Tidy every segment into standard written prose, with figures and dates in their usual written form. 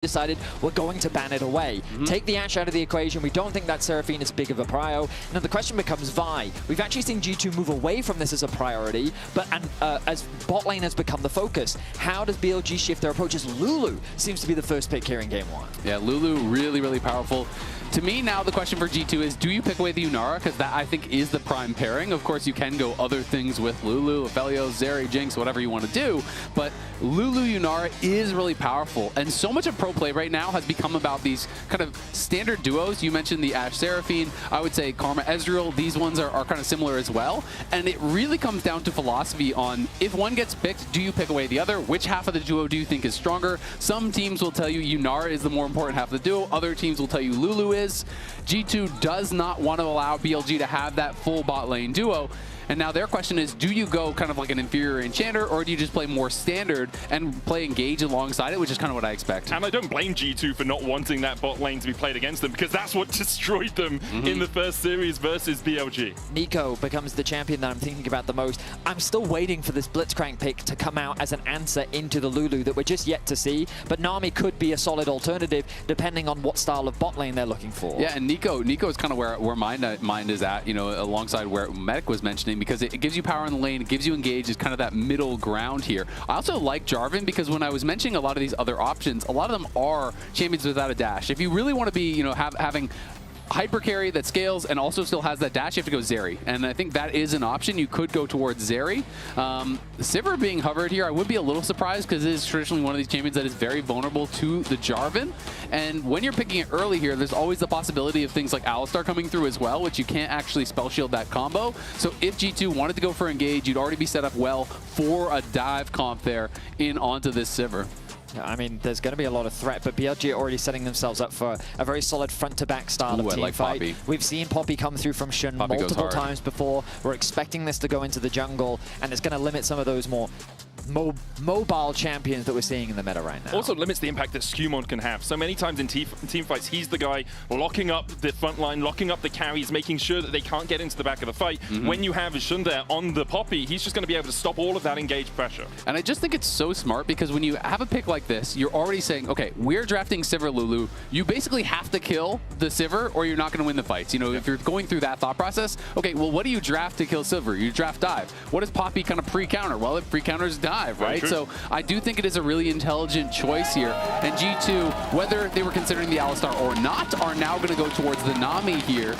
decided we're going to ban it away. Take the Ashe out of the equation. We don't think that Seraphine is big of a prio. Now the question becomes Vi. We've actually seen G2 move away from this as a priority, but as bot lane has become the focus, how does BLG shift their approach? As Lulu seems to be the first pick here in game one. Yeah, Lulu really, really powerful. To me, now the question for G2 is, do you pick away the Yunara? Because that, I think, is the prime pairing. Of course, you can go other things with Lulu, Aphelios, Zeri, Jinx, whatever you want to do. But Lulu Yunara is really powerful. And so much of pro play right now has become about these kind of standard duos. You mentioned the Ashe Seraphine. I would say Karma Ezreal. These ones are kind of similar as well. And it really comes down to philosophy on, if one gets picked, do you pick away the other? Which half of the duo do you think is stronger? Some teams will tell you Yunara is the more important half of the duo. Other teams will tell you Lulu is. G2 does not want to allow BLG to have that full bot lane duo. And now their question is, do you go kind of like an inferior enchanter, or do you just play more standard and play engage alongside it, which is kind of what I expect. And I don't blame G2 for not wanting that bot lane to be played against them, because that's what destroyed them in the first series versus BLG. Neeko becomes the champion that I'm thinking about the most. I'm still waiting for this Blitzcrank pick to come out as an answer into the Lulu that we're just yet to see, but Nami could be a solid alternative depending on what style of bot lane they're looking for. Yeah, and Neeko is kind of where my mind is at, you know, alongside where Medic was mentioning, because it gives you power in the lane, it gives you engage, it's kind of that middle ground here. I also like Jarvan because when I was mentioning a lot of these other options, a lot of them are champions without a dash. If you really want to be, you know, having hyper carry that scales and also still has that dash, you have to go Zeri. And I think that is an option. You could go towards Zeri. Sivir being hovered here, I would be a little surprised because it is traditionally one of these champions that is very vulnerable to the Jarvan. And when you're picking it early here, there's always the possibility of things like Alistar coming through as well, which you can't actually spell shield that combo. So if G2 wanted to go for engage, you'd already be set up well for a dive comp there in onto this Sivir. I mean, there's going to be a lot of threat, but BLG are already setting themselves up for a very solid front-to-back style of team fight. Poppy. We've seen Poppy come through from Xun multiple times before. We're expecting this to go into the jungle, and it's going to limit some of those more mobile champions that we're seeing in the meta right now. Also limits the impact that Skumon can have. So many times in team fights, he's the guy locking up the front line, locking up the carries, making sure that they can't get into the back of the fight. When you have Xun there on the Poppy, he's just going to be able to stop all of that engaged pressure. And I just think it's so smart because when you have a pick like this, you're already saying, okay, we're drafting Sivir Lulu. You basically have to kill the Sivir or you're not going to win the fights. You know, if you're going through that thought process, okay, well, what do you draft to kill Sivir? You draft dive. What does Poppy kind of pre-counter? Well, it pre-counters dive, right? So I do think it is a really intelligent choice here. And G2, whether they were considering the Alistar or not, are now going to go towards the Nami here.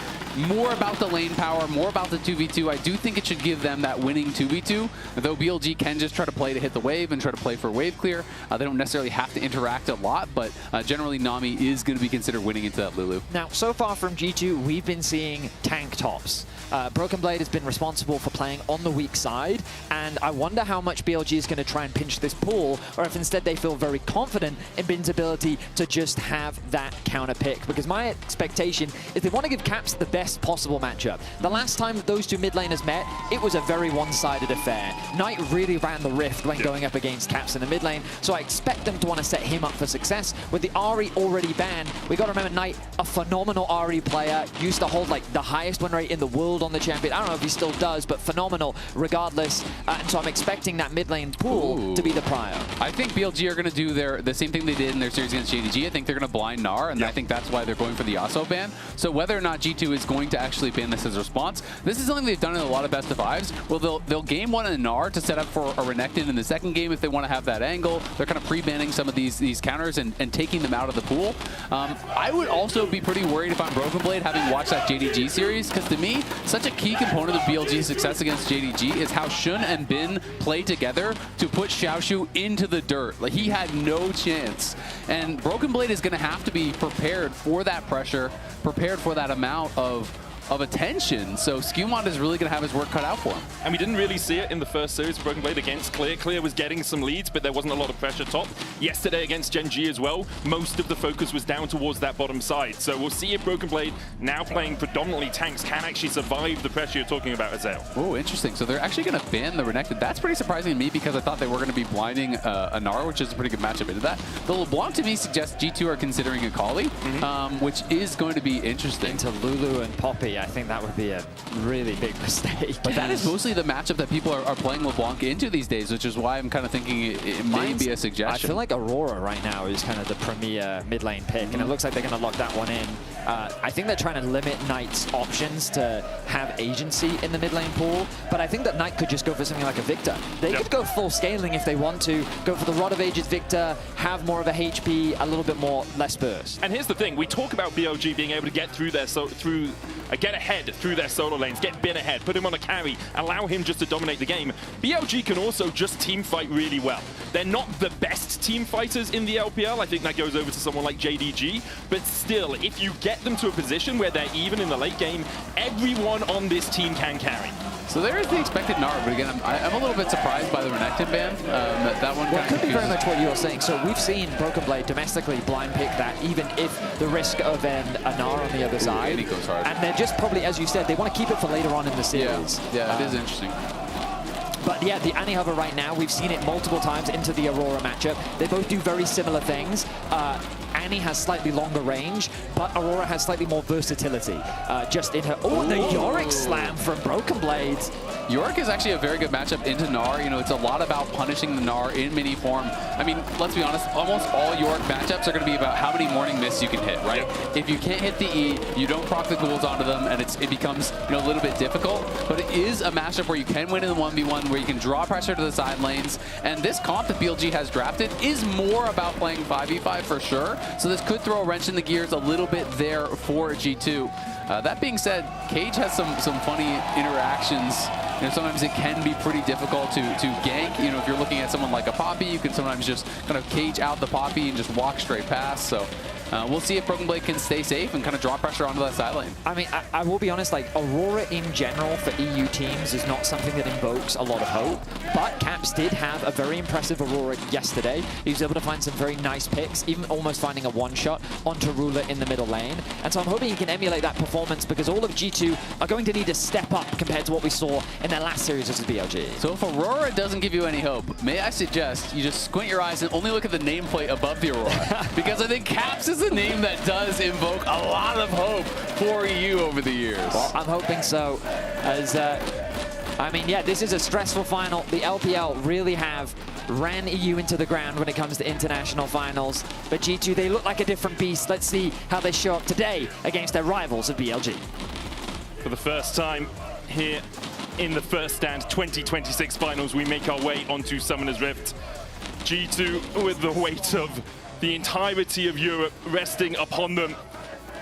More about the lane power, more about the 2v2. I do think it should give them that winning 2v2, though BLG can just try to play to hit the wave and try to play for wave clear. They don't necessarily have to interact a lot, but generally Nami is going to be considered winning into that Lulu. Now, so far from G2, we've been seeing tank tops. Broken Blade has been responsible for playing on the weak side, and I wonder how much BLG is going to try and pinch this pool, or if instead they feel very confident in Bin's ability to just have that counter pick. Because my expectation is they want to give Caps the best possible matchup. The last time that those two mid laners met, it was a very one-sided affair. Knight really ran the rift when going up against Caps in the mid lane, so I expect them to want to set him up for success. With the Ahri already banned, we got to remember Knight, a phenomenal Ahri player, used to hold like the highest win rate in the world on the champion. I don't know if he still does, but phenomenal regardless. And so I'm expecting that mid lane pool to be the prior. I think BLG are going to do the same thing they did in their series against JDG. I think they're going to blind Gnar, and I think that's why they're going for the Yasuo ban. So whether or not G2 is going to actually ban this as a response, this is something they've done in a lot of best of fives. Well, they'll game one in Gnar to set up for a Renekton in the second game if they want to have that angle. They're kind of pre-banning some of these counters and taking them out of the pool. I would also be pretty worried if I'm Broken Blade, having watched that JDG series, because to me, such a key component of BLG's success against JDG is how Xun and Bin play together to put Xiaoshu into the dirt. Like, he had no chance. And Broken Blade is going to have to be prepared for that pressure, prepared for that amount of attention. So Skumon is really going to have his work cut out for him. And we didn't really see it in the first series of Broken Blade against Clear. Clear was getting some leads, but there wasn't a lot of pressure top. Yesterday against Gen G as well, most of the focus was down towards that bottom side. So we'll see if Broken Blade, now playing predominantly tanks, can actually survive the pressure you're talking about, Azael. Oh, interesting. So they're actually going to ban the Renekton. That's pretty surprising to me because I thought they were going to be blinding a Gnar, which is a pretty good matchup into that. The LeBlanc to me suggests G2 are considering a Kali, which is going to be interesting. Into Lulu and Poppy. I think that would be a really big mistake. But that is mostly the matchup that people are playing LeBlanc into these days, which is why I'm kind of thinking it may be a suggestion. I feel like Aurora right now is kind of the premier mid lane pick, and it looks like they're going to lock that one in. I think they're trying to limit Knight's options to have agency in the mid lane pool, but I think that Knight could just go for something like a Victor. They could go full scaling if they want to, go for the Rod of Ages Victor, have more of a HP, a little bit more, less burst. And here's the thing, we talk about BLG being able to get through their get ahead through their solo lanes, get Bin ahead, put him on a carry, allow him just to dominate the game. BLG can also just team fight really well. They're not the best team fighters in the LPL. I think that goes over to someone like JDG, but still, if you get them to a position where they're even in the late game, everyone on this team can carry. So there is the expected Gnar, but again, I'm a little bit surprised by the Renekton ban. That one Well, it could be very confuses. much what you're saying. So we've seen Broken Blade domestically blind pick that, even if the risk of a Gnar on the other side. and he goes hard. And they're just probably, as you said, they want to keep it for later on in the series. Yeah, it is interesting. But yeah, the Annie Hover right now, we've seen it multiple times into the Aurora matchup. They both do very similar things. Annie has slightly longer range, but Aurora has slightly more versatility. Just in her... Oh, the Yorick slam from Broken Blades. Yorick is actually a very good matchup into Gnar. You know, it's a lot about punishing the Gnar in mini form. I mean, let's be honest, almost all Yorick matchups are going to be about how many morning mists you can hit, right? If you can't hit the E, you don't proc the ghouls onto them, and it becomes, you know, a little bit difficult. But it is a matchup where you can win in the 1v1, where you can draw pressure to the side lanes. And this comp that BLG has drafted is more about playing 5v5 for sure. So this could throw a wrench in the gears a little bit there for G2. That being said, Cage has some funny interactions. You know, sometimes it can be pretty difficult to gank. You know, if you're looking at someone like a Poppy, you can sometimes just kind of cage out the Poppy and just walk straight past. So we'll see if Broken Blade can stay safe and kind of draw pressure onto that side lane. I mean, I will be honest, like, Aurora in general for EU teams is not something that invokes a lot of hope, but Caps did have a very impressive Aurora yesterday. He was able to find some very nice picks, even almost finding a one-shot onto Ruler in the middle lane. And so I'm hoping he can emulate that performance, because all of G2 are going to need to step up compared to what we saw in their last series versus BLG. So if Aurora doesn't give you any hope, may I suggest you just squint your eyes and only look at the nameplate above the Aurora, because I think Caps is a name that does invoke a lot of hope for EU over the years. Well, I'm hoping so, as I mean, yeah, this is a stressful final. The LPL really have ran EU into the ground when it comes to international finals. But G2, they look like a different beast. Let's see how they show up today against their rivals at BLG. For the first time here in the First Stand 2026 finals, we make our way onto Summoner's Rift. G2 with the weight of the entirety of Europe resting upon them.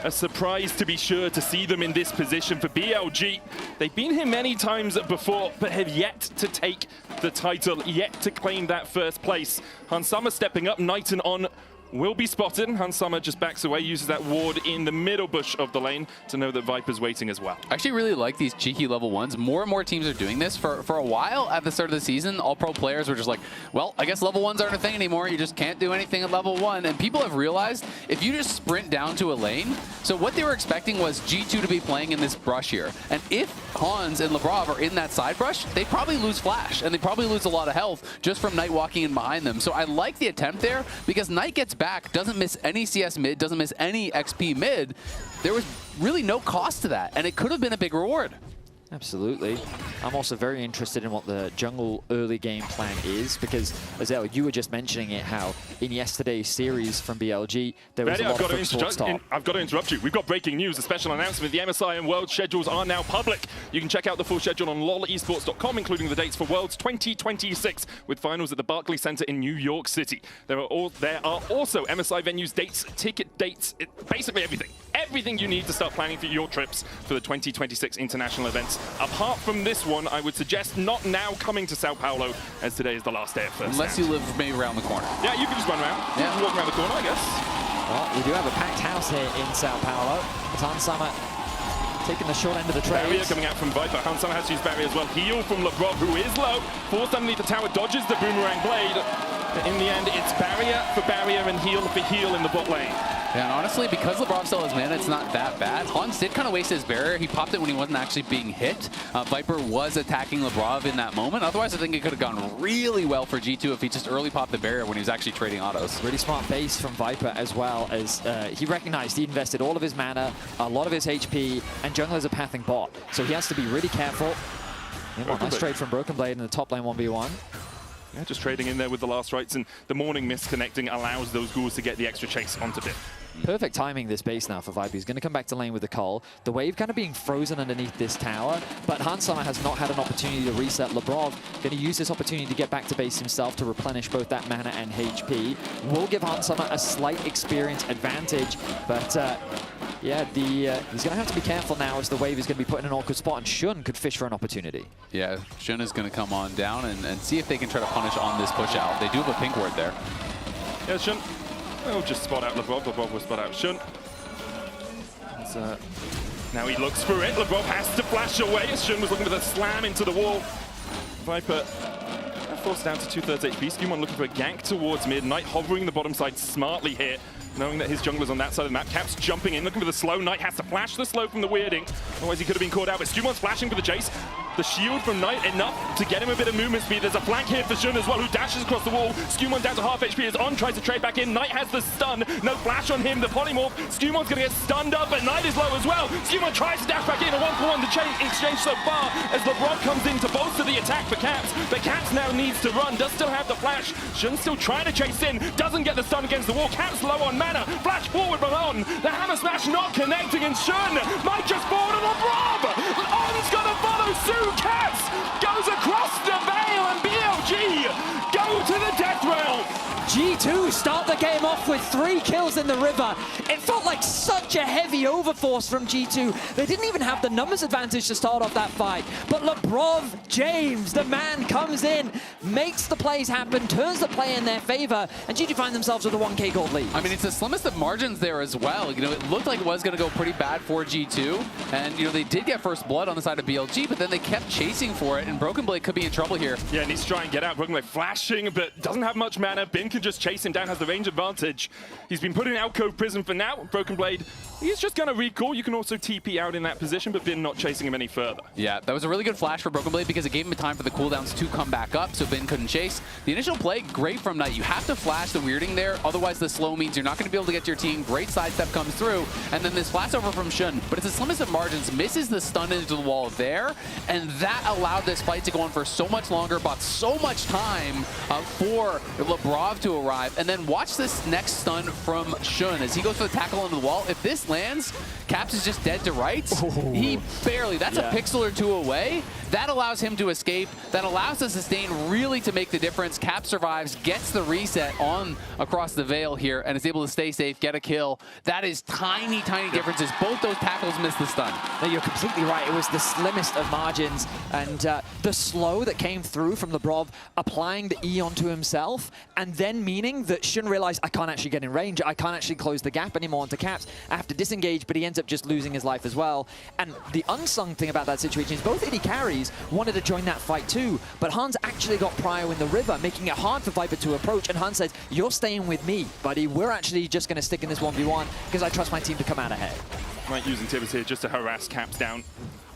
A surprise, to be sure, to see them in this position for BLG. They've been here many times before, but have yet to take the title, yet to claim that first place. Hansama stepping up, Knighton on will be spotted. Hansama just backs away, uses that ward in the middle bush of the lane to know that Viper's waiting as well. I actually really like these cheeky level ones. More and more teams are doing this. For a while at the start of the season, all pro players were just like, well, I guess level ones aren't a thing anymore. You just can't do anything at level 1. And people have realized if you just sprint down to a lane, so what they were expecting was G2 to be playing in this brush here. And if Hans and Labrov are in that side brush, they probably lose flash, and they probably lose a lot of health just from Knight walking in behind them. So I like the attempt there, because Knight gets back, doesn't miss any CS mid, doesn't miss any XP mid. There was really no cost to that, and it could have been a big reward. Absolutely. I'm also very interested in what the jungle early game plan is, because, Azel, you were just mentioning it, how in yesterday's series from BLG, there was a lot of foot top. I've got to interrupt you. We've got breaking news, a special announcement. The MSI and World schedules are now public. You can check out the full schedule on lolesports.com, including the dates for Worlds 2026, with finals at the Barclays Center in New York City. There are also MSI venues, dates, ticket dates, basically everything. Everything you need to start planning for your trips for the 2026 international events. Apart from this one, I would suggest not now coming to Sao Paulo, as today is the last day of First Unless Stand. you live maybe around the corner. Yeah, you can just run around. You can walk around the corner, I guess. Well, we do have a packed house here in Sao Paulo. Hansama taking the short end of the trade. Barrier coming out from Viper. Hansama has to use barrier as well. Heal from Labrov, who is low. Forced underneath the tower, dodges the boomerang blade. But in the end, it's barrier for barrier and heal for heal in the bot lane. Yeah, and honestly, because Labrov still has mana, it's not that bad. Hans did kind of waste his barrier. He popped it when he wasn't actually being hit. Viper was attacking Labrov in that moment. Otherwise, I think it could have gone really well for G2 if he just early popped the barrier when he was actually trading autos. Really smart base from Viper, as well as he recognized he invested all of his mana, a lot of his HP, and junglers are pathing bot. So he has to be really careful. Nice trade from Broken Blade in the top lane 1v1. Yeah, just trading in there with the last rites, and the morning mist connecting allows those ghouls to get the extra chase onto Bit. Perfect timing this base now for Viper. He's going to come back to lane with the Cull. The wave kind of being frozen underneath this tower, but Hans Sama has not had an opportunity to reset. Labrov going to use this opportunity to get back to base himself to replenish both that mana and HP. Will give Hans Sama a slight experience advantage, but yeah, he's going to have to be careful now as the wave is going to be put in an awkward spot, and Xun could fish for an opportunity. Yeah, Xun is going to come on down and see if they can try to punish on this push out. They do have a pink ward there. Yeah, Xun. We'll just spot out Labrov. Labrov will spot out Xun. Now he looks for it. Labrov has to flash away as Xun was looking for the slam into the wall. Viper forced down to 2/3 HP. Skewmon looking for a gank towards mid. Knight hovering the bottom side smartly here, knowing that his jungler's on that side of the map. Caps jumping in, looking for the slow. Knight has to flash the slow from the weirding. Otherwise he could have been caught out, but Skewmon's flashing for the chase. The shield from Knight enough to get him a bit of movement speed. There's a flank here for Xun as well, who dashes across the wall. Skewmon down to half HP as On tries to trade back in. Knight has the stun. No flash on him. The polymorph. Skewmon's going to get stunned up, but Knight is low as well. Skewmon tries to dash back in. A 1-for-1 to exchange so far as Labrov comes in to bolster the attack for Caps. But Caps now needs to run. Does still have the flash. Xun still trying to chase in. Doesn't get the stun against the wall. Caps low on mana. Flash forward from On. The hammer smash not connecting, and Xun might just fall to Labrov. On's going to follow suit. Caps goes across the veil, and BLG go to the death realm. G2 start the game off with 3 kills in the river. It felt like such a heavy overforce from G2. They didn't even have the numbers advantage to start off that fight. But Labrov James, the man, comes in, makes the plays happen, turns the play in their favor, and G2 find themselves with a 1k gold lead. I mean, it's the slimmest of margins there as well. You know, it looked like it was going to go pretty bad for G2, and you know, they did get first blood on the side of BLG, but then they kept chasing for it, and Broken Blade could be in trouble here. Yeah, needs to try and get out. Broken Blade flashing, but doesn't have much mana. Bin can just chase him down, has the range advantage. He's been put in alcove prison for now. Broken Blade, he's just going to recall. You can also TP out in that position, but Bin not chasing him any further. Yeah, that was a really good flash for Broken Blade because it gave him time for the cooldowns to come back up, so Bin couldn't chase. The initial play, great from Knight. You have to flash the weirding there, otherwise the slow means you're not going to be able to get to your team. Great sidestep comes through, and then this flash over from Xun, but it's the slimmest of margins, misses the stun into the wall there, and that allowed this fight to go on for so much longer, bought so much time for Labrov to arrive. And then watch this next stun from Xun as he goes for the tackle into the wall. If this lands, Caps is just dead to rights. He barely, that's a pixel or two away. That allows him to escape. That allows the sustain really to make the difference. Caps survives, gets the reset on across the veil here, and is able to stay safe, get a kill. That is tiny, tiny differences. Both those tackles missed the stun. No, you're completely right. It was the slimmest of margins, and the slow that came through from Labrov, applying the E onto himself, and then meaning that Xun realized, I can't actually get in range. I can't actually close the gap anymore onto Caps. I have to disengage, but he ends up just losing his life as well. And the unsung thing about that situation is both AD carries wanted to join that fight too, but Hans actually got Prio in the river, making it hard for Viper to approach, and Hans says, you're staying with me, buddy. We're actually just going to stick in this 1v1 because I trust my team to come out ahead. Might using Tibbers here just to harass Caps down.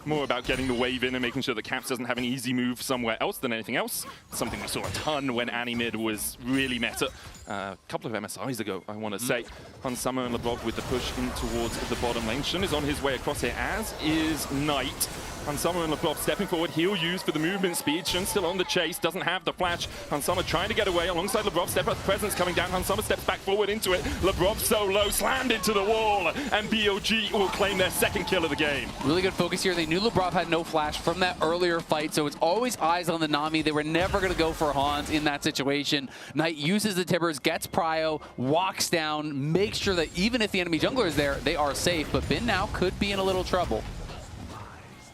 More about getting the wave in and making sure that Caps doesn't have an easy move somewhere else than anything else. Something we saw a ton when Annie mid was really meta. A couple of MSIs ago, I want to say. Hans Sama and Labrov with the push in towards the bottom lane. Xun is on his way across here, as is Knight. Hans Sama and Labrov stepping forward, he'll use for the movement speed. Xun still on the chase, doesn't have the flash. Hans Sama trying to get away alongside Labrov. Step up presence coming down. Hans Sama steps back forward into it. Labrov so low, slammed into the wall, and BLG will claim their second kill of the game. Really good focus here. They knew Labrov had no flash from that earlier fight, so it's always eyes on the Nami. They were never going to go for Hans in that situation. Knight uses the Tibbers, gets Prio, walks down, makes sure that even if the enemy jungler is there, they are safe. But Bin now could be in a little trouble.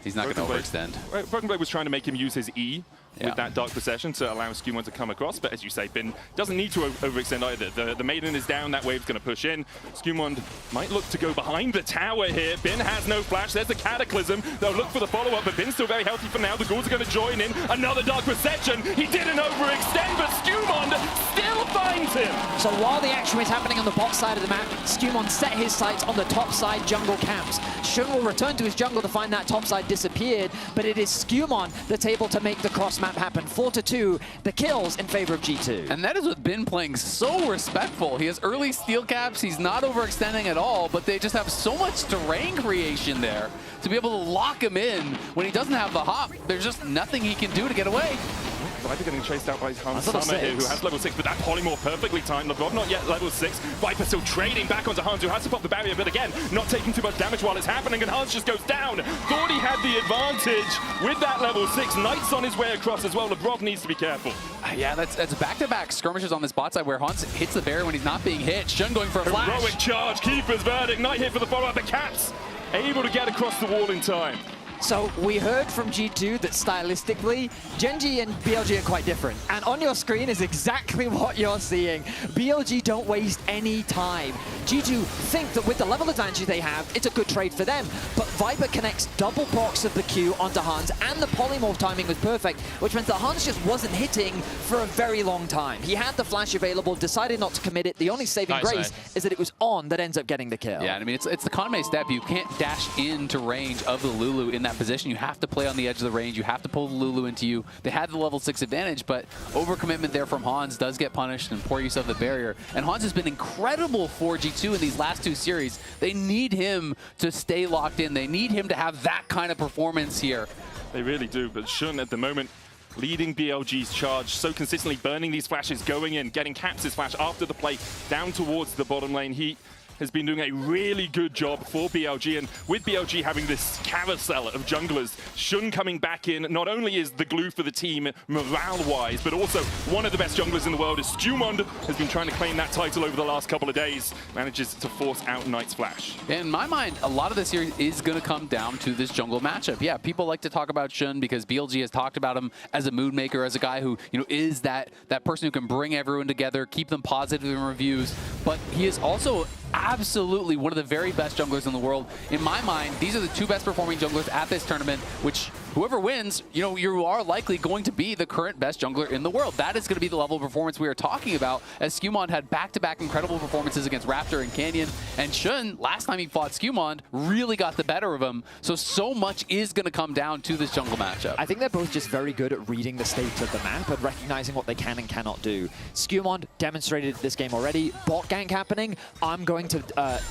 He's not going to overextend. Broken Blade was trying to make him use his E with that Dark Procession to allow Skewmon to come across. But as you say, Bin doesn't need to overextend either. The Maiden is down, that wave's going to push in. Skewmon might look to go behind the tower here. Bin has no flash, there's the Cataclysm. They'll look for the follow-up, but Bin's still very healthy for now. The Ghouls are going to join in. Another Dark Procession. He didn't overextend, but Skewmon still finds him. So while the action is happening on the bot side of the map, Skewmon set his sights on the top side jungle camps. Shun will return to his jungle to find that top side disappeared, but it is Skewmon that's able to make the cross map happen. 4-2, the kills in favor of G2. And that is with Bin playing so respectful. He has early steel caps, he's not overextending at all, but they just have so much terrain creation there to be able to lock him in when he doesn't have the hop. There's just nothing he can do to get away. Viper getting chased out by Hans level Summer here, 6. who has level 6, but that polymorph perfectly timed. LeBron not yet level 6. Viper still trading back onto Hans, who has to pop the barrier, but again, not taking too much damage while it's happening, and Hans just goes down. Thought he had the advantage with that level 6. Knight's on his way across as well. LeBron needs to be careful. Yeah, that's back-to-back skirmishes on this bot side where Hans hits the barrier when he's not being hit. Shun going for a flash. Heroic charge, Keeper's verdict. Knight hit for the follow-up, but Caps able to get across the wall in time. So we heard from G2 that stylistically, Gen G and BLG are quite different. And on your screen is exactly what you're seeing. BLG don't waste any time. G2 think that with the level advantage they have, it's a good trade for them. But Viper connects double box of the Q onto Hans, and the polymorph timing was perfect, which meant that Hans just wasn't hitting for a very long time. He had the flash available, decided not to commit it. The only saving grace is that it was on that ends up getting the kill. Yeah, I mean, it's the Kaname step. You can't dash into range of the Lulu in that position. You have to play on the edge of the range. You have to pull the Lulu into you. They had the level 6 advantage, but overcommitment there from Hans does get punished and poor use of the barrier. And Hans has been incredible for G2 in these last 2 series. They need him to stay locked in. They need him to have that kind of performance here. They really do, but Shun at the moment leading BLG's charge so consistently, burning these flashes, going in, getting Caps' flash after the play down towards the bottom lane. He has been doing a really good job for BLG, and with BLG having this carousel of junglers, Shun coming back in not only is the glue for the team morale-wise, but also one of the best junglers in the world. As Skewmon has been trying to claim that title over the last couple of days, manages to force out Knight's flash. In my mind, a lot of the series is going to come down to this jungle matchup. Yeah, people like to talk about Shun because BLG has talked about him as a mood maker, as a guy who, you know, is that person who can bring everyone together, keep them positive in reviews, but he is also absolutely one of the very best junglers in the world. In my mind, these are the 2 best performing junglers at this tournament, which whoever wins, you know, you are likely going to be the current best jungler in the world. That is going to be the level of performance we are talking about, as Skewmon had back-to-back incredible performances against Raptor and Canyon, and Shun, last time he fought Skewmon, really got the better of him. So much is going to come down to this jungle matchup. I think they're both just very good at reading the state of the map and recognizing what they can and cannot do. Skewmon demonstrated this game already. Bot gank happening. I'm going to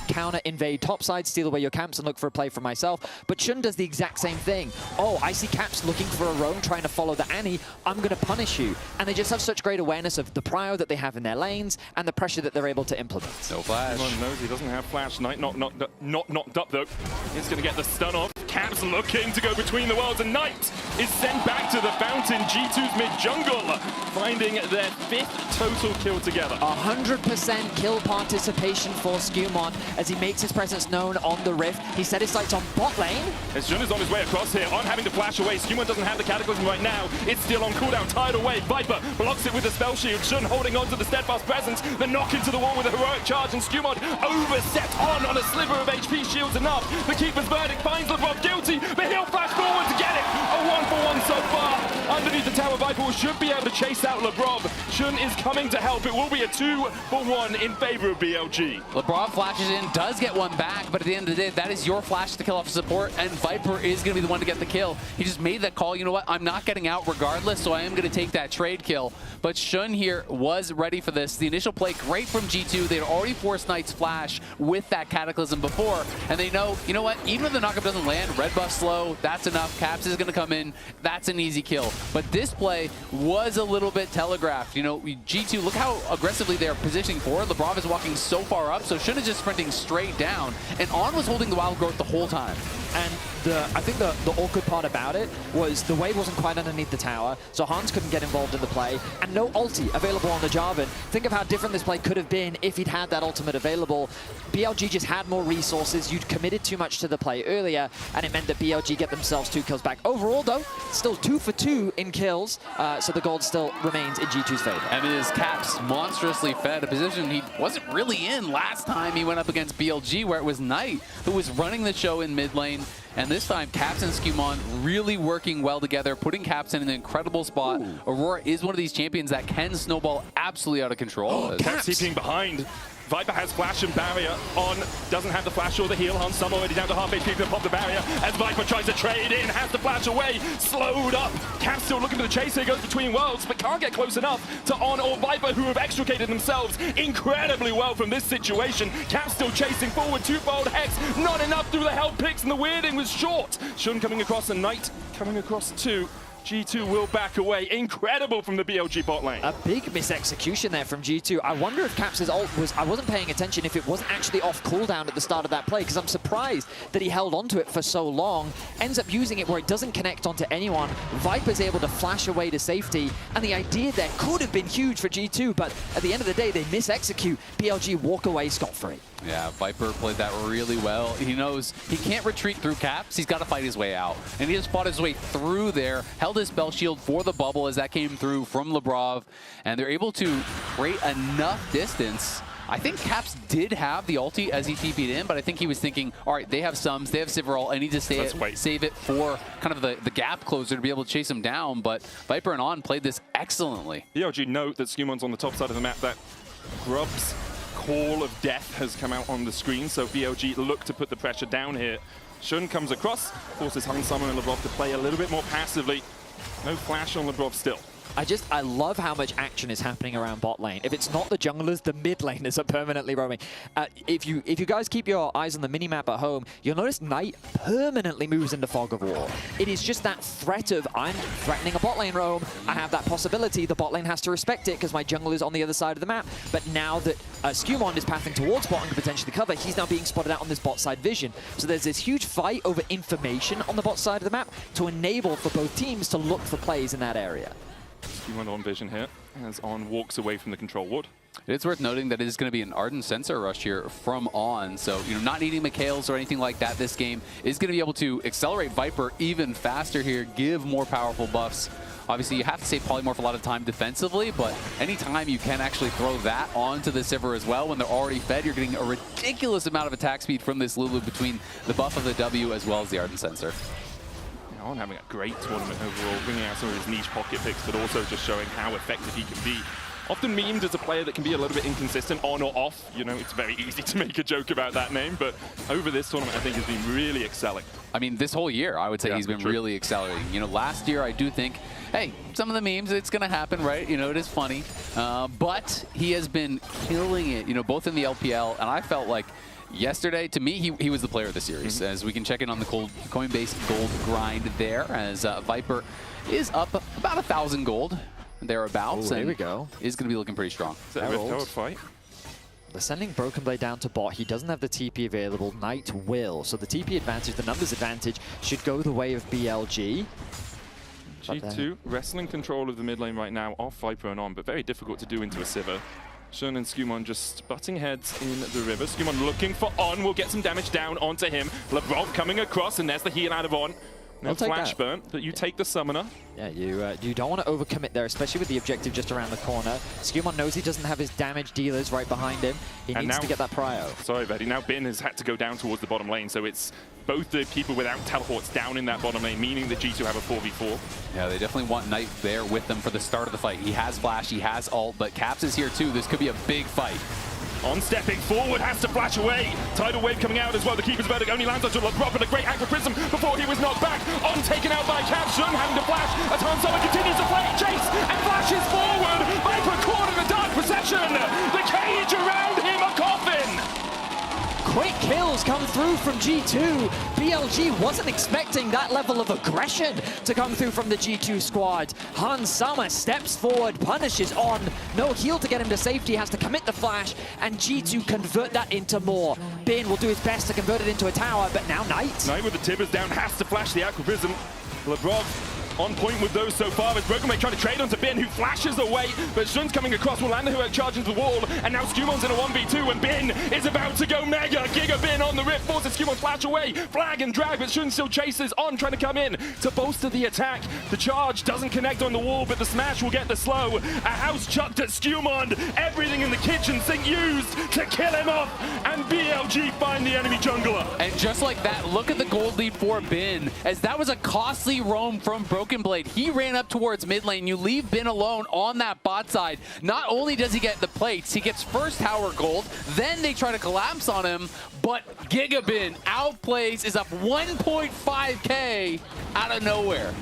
counter invade topside, steal away your camps, and look for a play for myself. But Shun does the exact same thing. Oh, I see Caps looking for a roam, trying to follow the Annie. I'm going to punish you. And they just have such great awareness of the prio that they have in their lanes and the pressure that they're able to implement. No flash. Skewmon knows he doesn't have flash. Knight not knocked up though. He's going to get the stun off. Caps looking to go between the worlds, and Knight is sent back to the fountain. G2's mid-jungle finding their 5th total kill together. 100% kill participation for Skewmon as he makes his presence known on the Rift. He set his sights on bot lane. As Shun is on his way across here, on having to flash away. Skewmon doesn't have the Cataclysm right now. It's still on cooldown, tied away. Viper blocks it with a spell shield. Shun holding on to the steadfast presence. The knock into the wall with a heroic charge, and Skewmon overset on a sliver of HP. Shields enough. The Keeper's verdict finds LeBron guilty, but he'll flash forward to get it. A 1-for-1 so far. Underneath the tower, Viper should be able to chase out LeBron. Shun is coming to help. It will be a 2-for-1 in favor of BLG. LeBron flashes in, does get one back, but at the end of the day, that is your flash to kill off support, and Viper is going to be the one to get the kill. He just made that call, you know what, I'm not getting out regardless, so I am going to take that trade kill. But Shun here was ready for this. The initial play, great from G2. They had already forced Knight's flash with that Cataclysm before, and they know, you know what, even if the knockup doesn't land, red buff slow, that's enough. Caps is going to come in, that's an easy kill. But this play was a little bit telegraphed. You know, G2, look how aggressively they're positioning forward. LeBron is walking so far up, so Shun is just sprinting straight down, and On was holding the wild growth the whole time. And I think the awkward part about it was the wave wasn't quite underneath the tower, so Hans couldn't get involved in the play, and no ulti available on the Jarvan. Think of how different this play could have been if he'd had that ultimate available. BLG just had more resources. You'd committed too much to the play earlier, and it meant that BLG get themselves 2 kills back. Overall, though, still 2 for 2 in kills, so the gold still remains in G2's favor. And it is Caps monstrously fed, a position he wasn't really in last time he went up against BLG, where it was Knight who was running the show in mid lane. And this time, Caps and Skumon really working well together, putting Caps in an incredible spot. Ooh. Aurora is one of these champions that can snowball absolutely out of control. Caps TPing behind. Viper has flash and barrier on, doesn't have the flash or the heal. Hans Sum already down to half HP to pop the barrier as Viper tries to trade in, has the flash away, slowed up. Caps still looking for the chase here, goes between worlds, but can't get close enough to On or Viper, who have extricated themselves incredibly well from this situation. Caps still chasing forward, 2-fold Hex, not enough through the health picks, and the weirding was short. Shun coming across, and Knight coming across too. G2 will back away. Incredible from the BLG bot lane. A big misexecution there from G2. I wonder if Caps' ult was, I wasn't paying attention, if it wasn't actually off cooldown at the start of that play, because I'm surprised that he held onto it for so long. Ends up using it where it doesn't connect onto anyone. Viper's able to flash away to safety, and the idea there could have been huge for G2, but at the end of the day, they misexecute. BLG walk away scot-free. Yeah, Viper played that really well. He knows he can't retreat through Caps. He's got to fight his way out. And he just fought his way through there, held his spell shield for the bubble as that came through from Labrov. And they're able to create enough distance. I think Caps did have the ulti as he TP'd in, but I think he was thinking, all right, they have Sums, they have Sivir, I need to save it for kind of the gap closer to be able to chase him down. But Viper and On played this excellently. BLG note that Skumon's on the top side of the map. That Grub's Call of Death has come out on the screen, so BLG look to put the pressure down here. Shun comes across, forces Hans Summer and Labrov to play a little bit more passively. No flash on Labrov still. I love how much action is happening around bot lane. If it's not the junglers, the mid laners are permanently roaming. If you guys keep your eyes on the minimap at home, you'll notice Knight permanently moves into Fog of War. It is just that threat of, I'm threatening a bot lane roam, I have that possibility, the bot lane has to respect it because my jungle is on the other side of the map. But now that Skumon is pathing towards bot and could potentially cover, he's now being spotted out on this bot side vision. So there's this huge fight over information on the bot side of the map to enable for both teams to look for plays in that area. Skumon on vision here as On walks away from the control ward. It's worth noting that it is going to be an Ardent Sensor rush here from On. So, not needing Mikhails or anything like that this game is going to be able to accelerate Viper even faster here, give more powerful buffs. Obviously, you have to save Polymorph a lot of time defensively, but anytime you can actually throw that onto the Sivir as well, when they're already fed, you're getting a ridiculous amount of attack speed from this Lulu between the buff of the W as well as the Ardent Sensor. On having a great tournament overall, bringing out some of his niche pocket picks, but also just showing how effective he can be. Often memed as a player that can be a little bit inconsistent on or off. It's very easy to make a joke about that name, but over this tournament, I think has been really excelling. I mean, this whole year, I would say he's been really accelerating. Last year, I do think, hey, some of the memes, it's going to happen, right? It is funny. But he has been killing it, both in the LPL, and I felt like yesterday, to me, he was the player of the series, as we can check in on the Coinbase gold grind there, as Viper is up about 1,000 gold, thereabouts. There we go. Is going to be looking pretty strong. Is that a Rift Herald fight? They're sending Broken Blade down to bot. He doesn't have the TP available. Knight will. So the TP advantage, the numbers advantage, should go the way of BLG. G2 wrestling control of the mid lane right now off Viper and On, but very difficult to do into a Sivir. Shun and Skumon just butting heads in the river. Skumon looking for On, will get some damage down onto him. Labrov coming across, and there's the heal out of On. No flash burn, but you take the summoner. Yeah, you don't want to overcommit there, especially with the objective just around the corner. Skumon knows he doesn't have his damage dealers right behind him. He needs to get that prio. Sorry, Betty. Now Bin has had to go down towards the bottom lane, so it's both the people without teleports down in that bottom lane, meaning that G2 have a 4v4. Yeah, they definitely want Knight there with them for the start of the fight. He has flash, he has ult, but Caps is here too. This could be a big fight. On stepping forward, has to flash away. Tidal wave coming out as well. The keeper's verdict only lands onto Labrov and a great acrobrism before he was knocked back. On taken out by Caps. Shun having to flash as Hans Summer continues to play. Chase and flashes forward. Viper caught in the dark procession. The cage around him, a coffin. quick kills come through from G2. BLG wasn't expecting that level of aggression to come through from the G2 squad. Hans Sama steps forward, punishes On. No heal to get him to safety, has to commit the flash, and G2 convert that into more. Bin will do his best to convert it into a tower, but now Knight. Knight with the Tibbers down has to flash the Aqua Prism. Labrov on point with those so far as Broken Blade trying to trade onto Bin, who flashes away, but Shun's coming across, will land the Heroic charge into the wall, and now Skumon's in a 1v2, and Bin is about to go mega. Giga Bin on the rip, forces Skumon flash away, flag and drag, but Shun still chases On, trying to come in to bolster the attack. The charge doesn't connect on the wall, but the smash will get the slow. A house chucked at Skumon, everything in the kitchen sink used to kill him off, and BLG find the enemy jungler. And just like that, look at the gold lead for Bin, as that was a costly roam from Broken Blade. He ran up towards mid lane. You leave Bin alone on that bot side. Not only does he get the plates, he gets first tower gold, then they try to collapse on him, but Giga Bin outplays, is up 1.5k out of nowhere.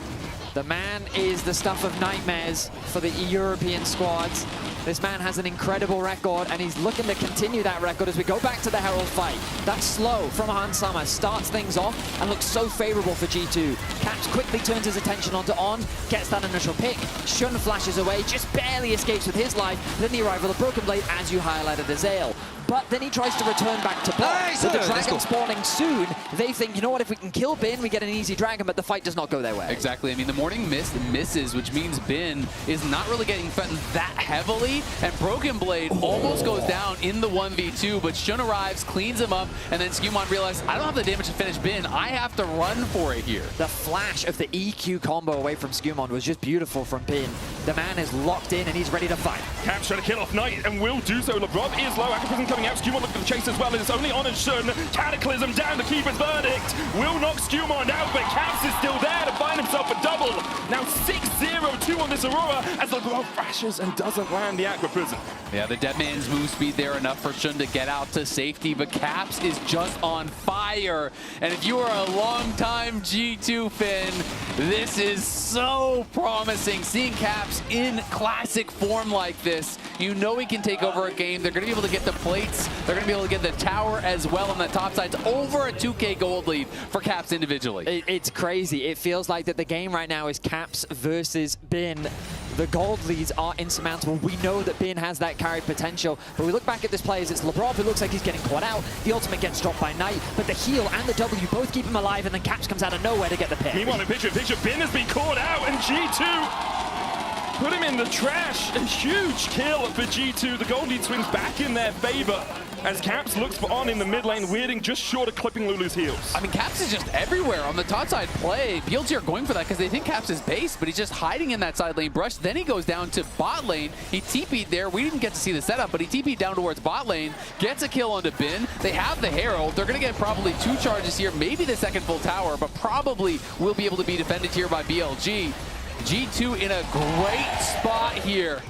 The man is the stuff of nightmares for the European squads. This man has an incredible record, and he's looking to continue that record as we go back to the Herald fight. That slow from Hans Sama starts things off and looks so favorable for G2. Caps quickly turns his attention onto On, gets that initial pick. Shun flashes away, just barely escapes with his life. Then the arrival of Broken Blade, as you highlighted, Azael. But then he tries to return back to bot. Nice. With the dragon spawning soon, they think, you know what, if we can kill Bin, we get an easy dragon, but the fight does not go their way. Exactly. I mean, the Morning Mist misses, which means Bin is not really getting threatened that heavily, and Broken Blade almost goes down in the 1v2, but Shun arrives, cleans him up, and then Skumon realizes, I don't have the damage to finish Bin. I have to run for it here. The flash of the EQ combo away from Skumon was just beautiful from Bin. The man is locked in, and he's ready to fight. Caps trying to kill off Knight, and will do so. Labrov is low. Aqua Prism coming out. Skumon looking for the chase as well, and it's only On and Shun. Cataclysm down to keep his verdict. Will knock Skumon out, but Caps is still there to find himself a double. Now 6-0-2 on this Aurora, as Labrov crashes and doesn't land the Aqua Prism. Yeah, the dead man's move speed there enough for Shun to get out to safety, but Caps is just on fire. And if you are a long-time G2 fan, this is so promising. Seeing Caps in classic form like this, you know he can take over a game. They're going to be able to get the plates. They're going to be able to get the tower as well on the top side. It's over a 2k gold lead for Caps individually. It's crazy. It feels like that the game right now is Caps versus Bin. The gold leads are insurmountable. We know that Bin has that carry potential, but we look back at this play as it's Labrov who looks like he's getting caught out. The ultimate gets dropped by Knight, but the heal and the W both keep him alive, and then Caps comes out of nowhere to get the pick. Meanwhile, in picture, Bin has been caught out, and G2 put him in the trash. A huge kill for G2. The gold lead swings back in their favor as Caps looks for On in the mid lane, weirding just short of clipping Lulu's heels. I mean, Caps is just everywhere on the top side play. BLG are going for that because they think Caps is base, but he's just hiding in that side lane brush. Then he goes down to bot lane. He TP'd there. We didn't get to see the setup, but he TP'd down towards bot lane, gets a kill onto Bin. They have the Herald. They're going to get probably 2 charges here, maybe the second full tower, but probably will be able to be defended here by BLG. G2 in a great spot here.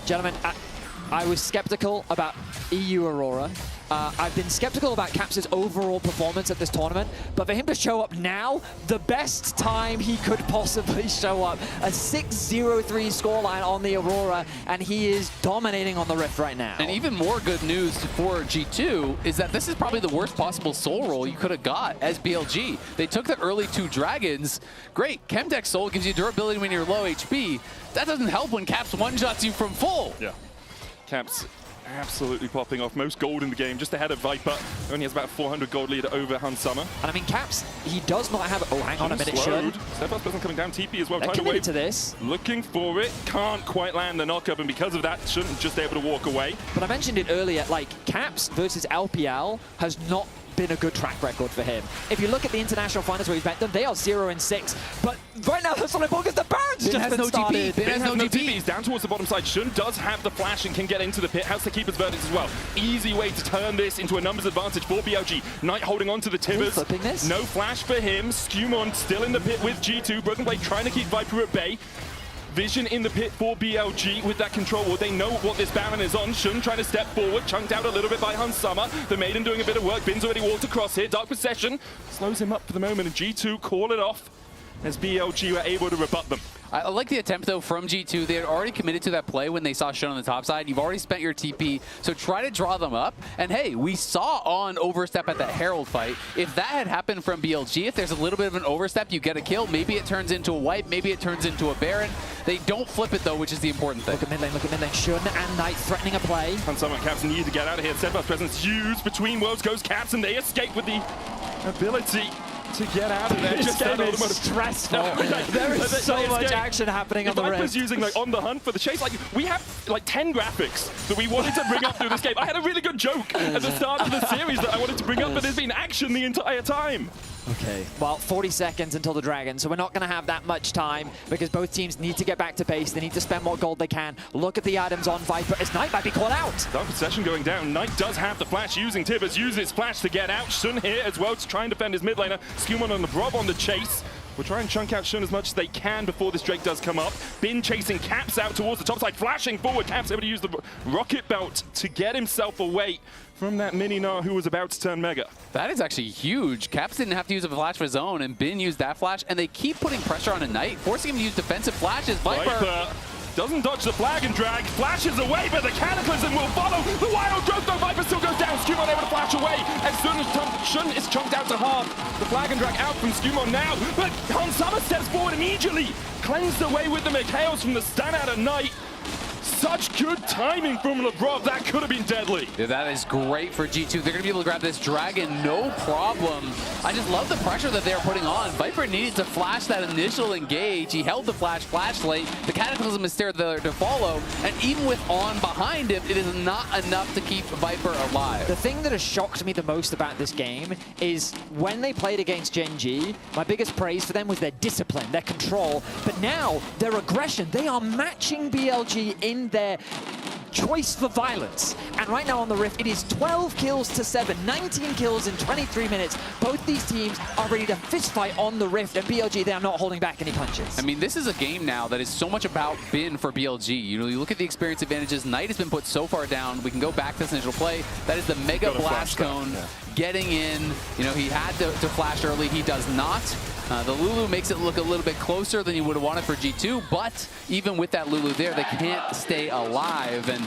Gentlemen, I was skeptical about EU Aurora. I've been skeptical about Caps' overall performance at this tournament, but for him to show up now, the best time he could possibly show up. A 6-0-3 scoreline on the Aurora, and he is dominating on the Rift right now. And even more good news for G2 is that this is probably the worst possible soul roll you could have got as BLG. They took the early 2 dragons. Great, Chemtech Soul gives you durability when you're low HP. That doesn't help when Caps one-shots you from full. Yeah. Caps absolutely popping off. Most gold in the game, just ahead of Viper. Only has about 400 gold lead over Hans Sama. And I mean, Caps, he does not have... Oh, hang on a minute, Shun. Steadfast person coming down, TP as well. They're Trying to committed wait. to this. Looking for it. Can't quite land the knockup, and because of that, Shouldn't just able to walk away. But I mentioned it earlier, like, Caps versus LPL has not been a good track record for him. If you look at the international finals where he's met them, they are 0-6. But right now, that's on because the Baron's just been started. Bin has no TP. He's down towards the bottom side. Shun does have the flash and can get into the pit. Has to keep his verdict as well. Easy way to turn this into a numbers advantage for BLG. Knight holding on to the Tibbers. Flipping this? No flash for him. Skumon still in the pit with G2. Broken Blade trying to keep Viper at bay. Vision in the pit for BLG with that control ward. They know what this Baron is on. Shun trying to step forward, chunked out a little bit by Hans Sama. The Maiden doing a bit of work. Bin's already walked across here. Dark Possession slows him up for the moment, and G2 call it off. as BLG were able to rebut them. I like the attempt, though, from G2. They had already committed to that play when they saw Shun on the top side. You've already spent your TP, so try to draw them up. And hey, we saw on overstep at that Herald fight, if that had happened from BLG, if there's a little bit of an overstep, you get a kill. Maybe it turns into a wipe, maybe it turns into a Baron. They don't flip it, though, which is the important thing. Look at mid lane. Shun and Knight threatening a play. And some Caps need to get out of here. Steadfast presence used between worlds goes Caps, and they escape with the ability to get out of there. This Just game that is stressful. There is so much action happening on the Viper's Rift. using like on the hunt for the chase. Like we have like 10 graphics that we wanted to bring up through this game. I had a really good joke at the start of the series that I wanted to bring up, but there's been action the entire time. Okay. Well, 40 seconds until the Dragon, so we're not going to have that much time because both teams need to get back to base. They need to spend what gold they can. Look at the items on Viper as Knight might be caught out. Dark Possession going down. Knight does have the flash using Tibbers, uses his flash to get out. Shun here as well to try and defend his mid laner. Skewman and the Brob on the chase. We'll try and chunk out Shun as much as they can before this Drake does come up. Bin chasing Caps out towards the top side, flashing forward. Caps able to use the rocket belt to get himself away from that mini Gnar who was about to turn Mega. That is actually huge. Caps didn't have to use a flash for his own, and Bin used that flash, and they keep putting pressure on a Knight, forcing him to use defensive flashes. Viper doesn't dodge the flag and drag, flashes away, but the Cataclysm will follow. The Wild Growth, though, Viper still goes down. Skewmon able to flash away, and Shun is chunked out to half. The flag and drag out from Skewmon now, but Hans Summer steps forward immediately, cleansed away with the Mikhails from the stun out of Knight. Such good timing from LeBron. That could have been deadly. Yeah, that is great for G2. They're going to be able to grab this Dragon, no problem. I just love the pressure that they're putting on. Viper needed to flash that initial engage. He held the flash late. The Cataclysm is there to follow. And even with On behind him, it is not enough to keep Viper alive. The thing that has shocked me the most about this game is when they played against Gen G, my biggest praise for them was their discipline, their control. But now, their aggression, they are matching BLG in their choice for violence. And right now on the Rift, it is 12 kills to 7, 19 kills in 23 minutes. Both these teams are ready to fist fight on the Rift, and BLG, they are not holding back any punches. I mean, this is a game now that is so much about Bin for BLG. You know, you look at the experience advantages. Knight has been put so far down. We can go back to this initial play. That is the Mega Blast Cone getting in. You know, he had to flash early. He does not. The Lulu makes it look a little bit closer than you would have wanted for G2, but even with that Lulu there, they can't stay alive. And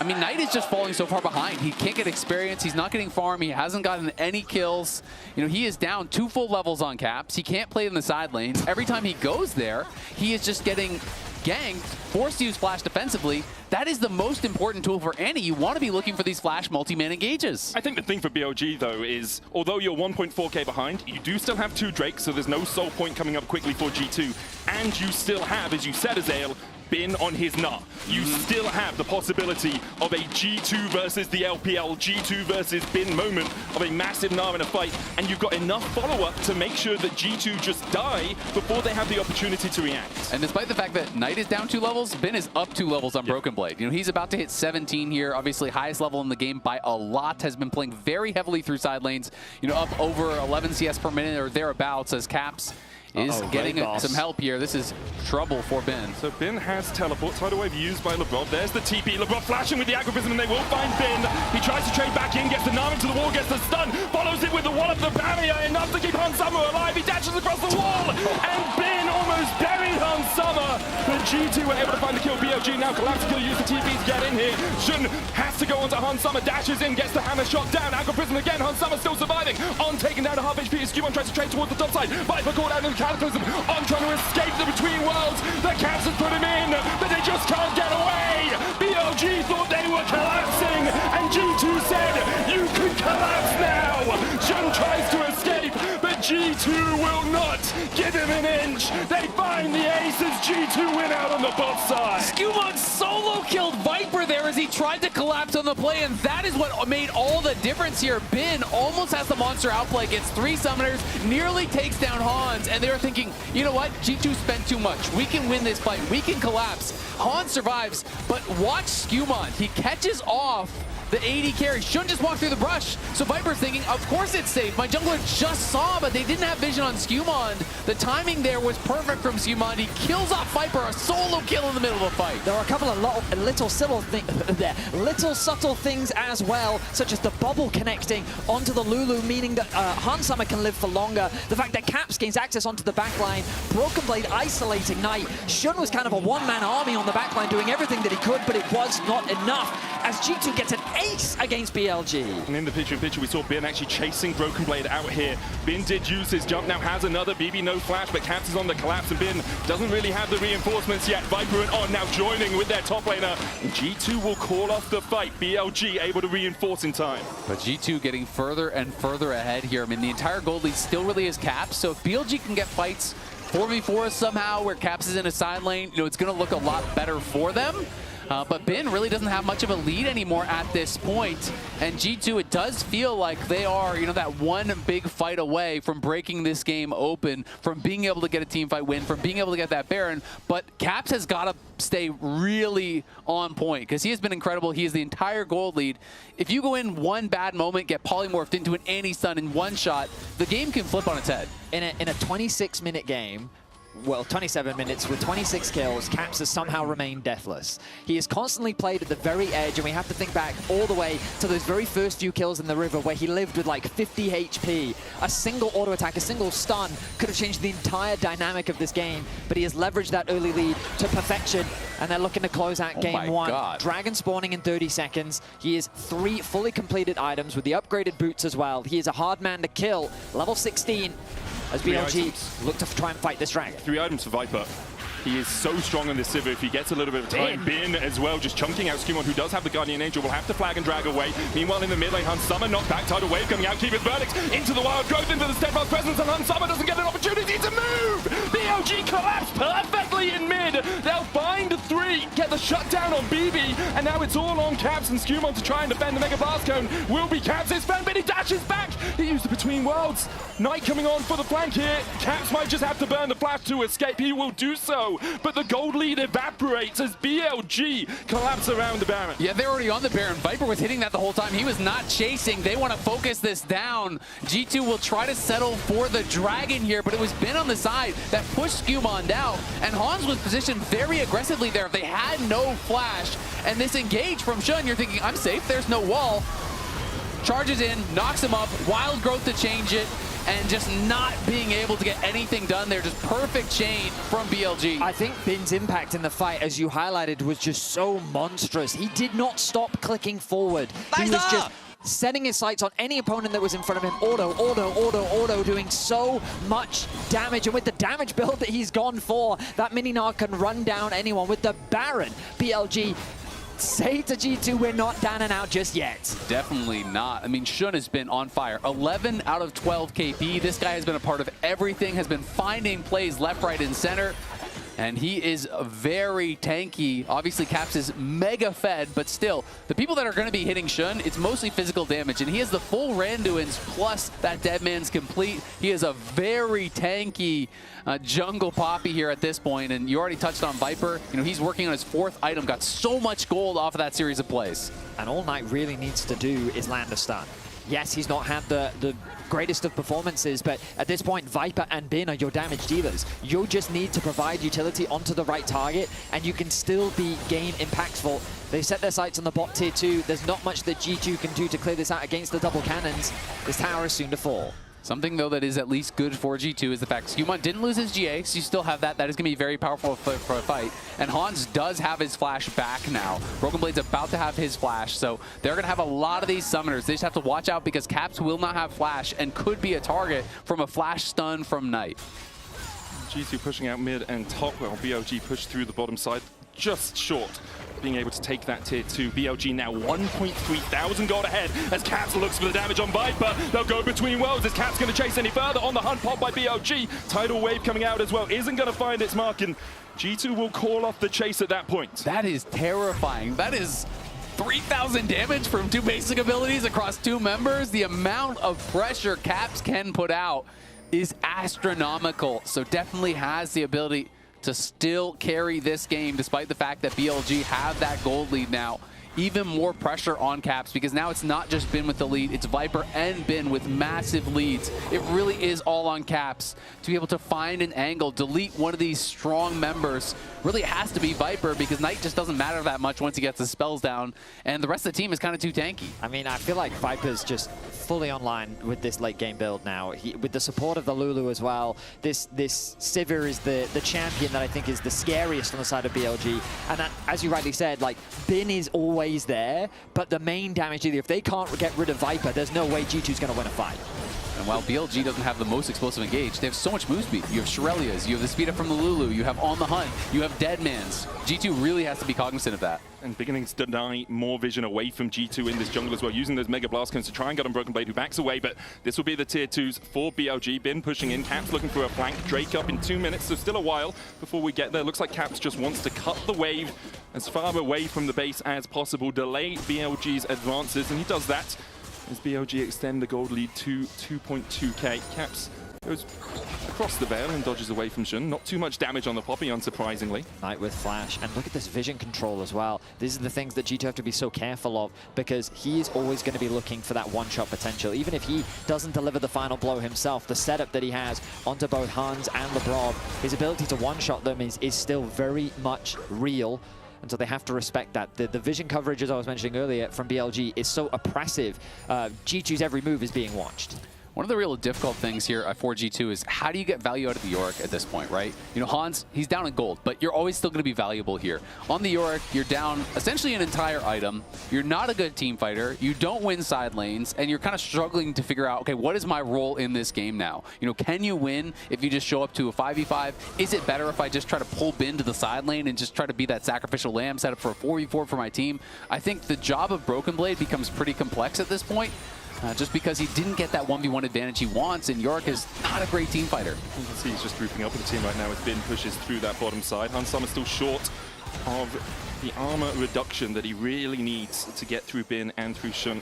I mean, Knight is just falling so far behind. He can't get experience. He's not getting farm. He hasn't gotten any kills. You know, he is down 2 full levels on Caps. He can't play in the side lanes. Every time he goes there, he is just getting ganked, forced to use flash defensively. That is the most important tool for any. You want to be looking for these flash multi-man engages. I think the thing for BLG, though, is although you're 1.4k behind, you do still have 2 Drakes, so there's no soul point coming up quickly for G2. And you still have, as you said, Azael, Bin on his Gnar. You still have the possibility of a G2 versus the LPL, G2 versus Bin moment of a massive Gnar in a fight, and you've got enough follow-up to make sure that G2 just die before they have the opportunity to react. And despite the fact that Knight is down 2 levels, Bin is up 2 levels on Broken Blade. You know, he's about to hit 17 here, obviously highest level in the game by a lot, has been playing very heavily through side lanes, you know, up over 11 CS per minute or thereabouts as Caps is getting some help here. This is trouble for Bin. So Bin has teleport, tidal wave used by LeBron. There's the TP. LeBron flashing with the Agribism, and they will find Bin. He tries to trade back in, gets the Gnar into the wall, gets the stun, follows it with the wall of the barrier, enough to keep Hans Summer alive. He dashes across the wall, and Bin almost buried Hans Summer. But G2 were able to find the kill. BLG now collapses, going to use the TP to get in here. Shun has to go onto Hans Summer, dashes in, gets the hammer shot down. Agribism again, Hans Summer still surviving. On taken down to half HP. Skewman tries to trade towards the top side. Viper caught out in the Cataclysm. On trying to escape the between worlds. The Caps has put him in, but they just can't get away. BLG thought they were collapsing, and G2 said, you could collapse now. Shun tries to escape, but G2 will not give him an inch. They find the aces. G2 win out on the bot side. Skewman solo killed Viper there as he tried to collapse on the play, and that is what made all the difference here. Bin almost has the monster outplay, gets 3 summoners, nearly takes down Hans, and they were thinking, you know what, G2 spent too much. We can win this fight. We can collapse. Hans survives, but watch Skewman. He catches off the AD carry. Shouldn't just walk through the brush. So Viper's thinking, of course it's safe. My jungler just saw, but they didn't have vision on Skewmond. The timing there was perfect from Skewmond. He kills off Viper, a solo kill in the middle of a fight. There are a couple of little subtle things as well, such as the bubble connecting onto the Lulu, meaning that Hans Sama can live for longer. The fact that Caps gains access onto the backline, Broken Blade isolating Knight. Xun was kind of a one-man army on the backline doing everything that he could, but it was not enough as G2 gets an ace against BLG. And in the picture-in-picture, we saw Bin actually chasing Broken Blade out here. Bin did use his jump, now has another BB, no flash, but Caps is on the collapse, and Bin doesn't really have the reinforcements yet. Viper and On now joining with their top laner. And G2 will call off the fight. BLG able to reinforce in time. But G2 getting further and further ahead here. I mean, the entire gold lead still really is Caps, so if BLG can get fights 4v4 somehow where Caps is in a side lane, you know, it's going to look a lot better for them. But Bin really doesn't have much of a lead anymore at this point. And G2, it does feel like they are, you know, that one big fight away from breaking this game open, from being able to get a team fight win, from being able to get that Baron. But Caps has got to stay really on point because he has been incredible. He is the entire gold lead. If you go in one bad moment, get polymorphed into an anti-stun in one shot, the game can flip on its head. In a 26-minute game, well, 27 minutes with 26 kills, Caps has somehow remained deathless. He has constantly played at the very edge, and we have to think back all the way to those very first few kills in the river where he lived with like 50 HP. A single auto attack, a single stun could have changed the entire dynamic of this game, but he has leveraged that early lead to perfection, and they're looking to close out game one. God. Dragon spawning in 30 seconds. He has 3 fully completed items with the upgraded boots as well. He is a hard man to kill, level 16. As BLG look to try and fight this dragon. 3 items for Viper. He is so strong on this Sivir if he gets a little bit of time. Bin as well, just chunking out Skewmond, who does have the Guardian Angel, will have to flag and drag away. Meanwhile, in the mid lane, Hans Sama knocked back, Tidal Wave coming out, keep his verdicts into the Wild Growth, into the Steadfast Presence, and Hans Sama doesn't get an opportunity to move! BLG collapse perfectly in mid! They'll find 3, get the shutdown on BB, and now it's all on Caps and Skewmond to try and defend the Mega Blast Cone. Will be Caps' friend, but he dashes back! He used the Between Worlds. Knight coming on for the flank here. Caps might just have to burn the flash to escape. He will do so, but the gold lead evaporates as BLG collapse around the Baron. Yeah, they're already on the Baron. Viper was hitting that the whole time. He was not chasing. They want to focus this down. G2 will try to settle for the Dragon here, but it was Bin on the side that pushed Skewmond out, and Hans was positioned very aggressively there. If they had no flash, and this engage from Xun, you're thinking, I'm safe, there's no wall. Charges in, knocks him up, Wild Growth to change it, and just not being able to get anything done there. Just perfect chain from BLG. I think Bin's impact in the fight, as you highlighted, was just so monstrous. He did not stop clicking forward. He was just setting his sights on any opponent that was in front of him. Auto, doing so much damage. And with the damage build that he's gone for, that Mini-Gnar can run down anyone. With the Baron, BLG say to G2, we're not down and out just yet. Definitely not. I mean, Xun has been on fire. 11 out of 12 KP. This guy has been a part of everything, has been finding plays left, right, and center. And he is very tanky. Obviously, Caps is mega fed, but still, the people that are going to be hitting Xun, it's mostly physical damage. And he has the full Randuin's plus that Dead Man's Complete. He is a very tanky jungle Poppy here at this point. And you already touched on Viper. You know, he's working on his 4th item, got so much gold off of that series of plays. And all Knight really needs to do is land a stun. Yes, he's not had the greatest of performances, but at this point, Viper and Bin are your damage dealers. You just need to provide utility onto the right target, and you can still be game impactful. They set their sights on the bot tier 2. There's not much that G2 can do to clear this out against the double cannons. This tower is soon to fall. Something, though, that is at least good for G2 is the fact Skewmond didn't lose his GA, so you still have that. That is going to be very powerful for a fight. And Hans does have his flash back now. Broken Blade's about to have his flash, so they're going to have a lot of these summoners. They just have to watch out because Caps will not have flash and could be a target from a flash stun from Knight. G2 pushing out mid and top, while BLG pushed through the bottom side, just short being able to take that tier 2. BLG now 1.3 thousand gold ahead as Caps looks for the damage on Viper. They'll go between worlds. Is Caps going to chase any further? On the hunt, pop by BLG. Tidal Wave coming out as well. Isn't going to find its mark, and G2 will call off the chase at that point. That is terrifying. That is 3,000 damage from 2 basic abilities across 2 members. The amount of pressure Caps can put out is astronomical. So definitely has the ability to still carry this game despite the fact that BLG have that gold lead now. even more pressure on Caps, because now it's not just Bin with the lead, it's Viper and Bin with massive leads. It really is all on Caps to be able to find an angle, delete one of these strong members. Really it has to be Viper, because Knight just doesn't matter that much once he gets his spells down, and the rest of the team is kind of too tanky. I mean, I feel like Viper's just fully online with this late game build now. With the support of the Lulu as well, this Sivir is the champion that I think is the scariest on the side of BLG. And that, as you rightly said, like, Bin is always there, but the main damage dealer, if they can't get rid of Viper, there's no way G2's going to win a fight. And while BLG doesn't have the most explosive engage, they have so much move speed. You have Shurelias, you have the speed up from the Lulu, you have On the Hunt, you have Deadmans. G2 really has to be cognizant of that. And beginning to deny more vision away from G2 in this jungle as well, using those Mega Blast Cones to try and get on Broken Blade, who backs away, but this will be the tier 2s for BLG. Bin pushing in, Caps looking for a flank, Drake up in 2 minutes, so still a while before we get there. Looks like Caps just wants to cut the wave as far away from the base as possible, delay BLG's advances, and he does that as BLG extend the gold lead to 2.2k. Caps goes across the Veil and dodges away from Xun. Not too much damage on the Poppy, unsurprisingly. Knight with flash, and look at this vision control as well. These are the things that G2 have to be so careful of, because he is always going to be looking for that one-shot potential. Even if he doesn't deliver the final blow himself, the setup that he has onto both Hans and LeBron, his ability to one-shot them is still very much real. And so they have to respect that. The vision coverage, as I was mentioning earlier, from BLG is so oppressive. G2's every move is being watched. One of the real difficult things here for G2 is how do you get value out of the Yorick at this point, right? You know, Hans, he's down in gold, but you're always still going to be valuable here. On the Yorick, you're down essentially an entire item. You're not a good team fighter. You don't win side lanes, and you're kind of struggling to figure out, okay, what is my role in this game now? You know, can you win if you just show up to a 5v5? Is it better if I just try to pull Bin to the side lane and just try to be that sacrificial lamb set up for a 4v4 for my team? I think the job of Broken Blade becomes pretty complex at this point. Just because he didn't get that 1v1 advantage he wants, and Yorick is not a great team fighter. You can see he's just grouping up with the team right now as Bin pushes through that bottom side. Hans Sama still short of the armor reduction that he really needs to get through Bin and through Xun.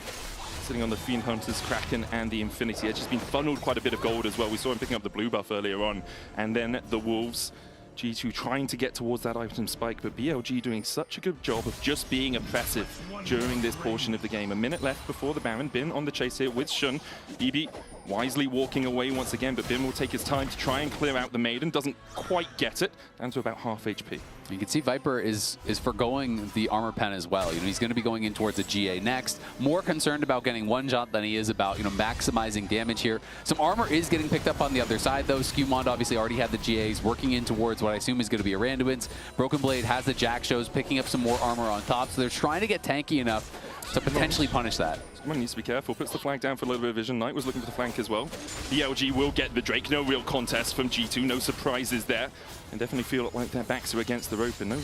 Sitting on the Fiend Hunters, Kraken, and the Infinity Edge. He's been funneled quite a bit of gold as well. We saw him picking up the blue buff earlier on. And then the Wolves. G2 trying to get towards that item spike, but BLG doing such a good job of just being oppressive during this portion of the game. A minute left before the Baron. Bin on the chase here with Xun. BB wisely walking away once again, but Bin will take his time to try and clear out the Maiden. Doesn't quite get it, down to about half HP. You can see Viper is forgoing the armor pen as well. You know, he's going to be going in towards a GA next. More concerned about getting one shot than he is about, you know, maximizing damage here. Some armor is getting picked up on the other side though. Skewmond obviously already had the GAs working in towards what I assume is going to be a Randuin's. Broken Blade has the Jack shows, picking up some more armor on top. So they're trying to get tanky enough to potentially punish that. Someone needs to be careful. Puts the flag down for a little bit of vision. Knight was looking for the flank as well. BLG will get the Drake. No real contest from G2. No surprises there. And definitely feel like their backs are against the rope. And no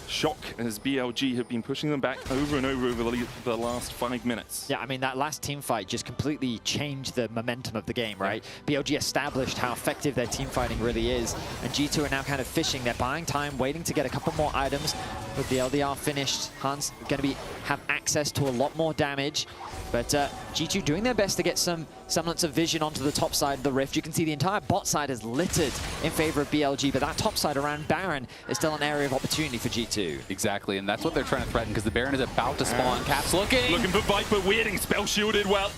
shock as BLG have been pushing them back over and over the last 5 minutes. Yeah, I mean, that last team fight just completely changed the momentum of the game, right? Yeah. BLG established how effective their team fighting really is. And G2 are now kind of fishing. They're buying time, waiting to get a couple more items. With the LDR finished, Hans going to have access to a lot more damage. But G2 doing their best to get some semblance of vision onto the top side of the Rift. You can see the entire bot side is littered in favor of BLG, but that top side around Baron is still an area of opportunity for G2. Exactly, and that's what they're trying to threaten, because the Baron is about to spawn. Caps looking for Viper, weirding, spell shielded well.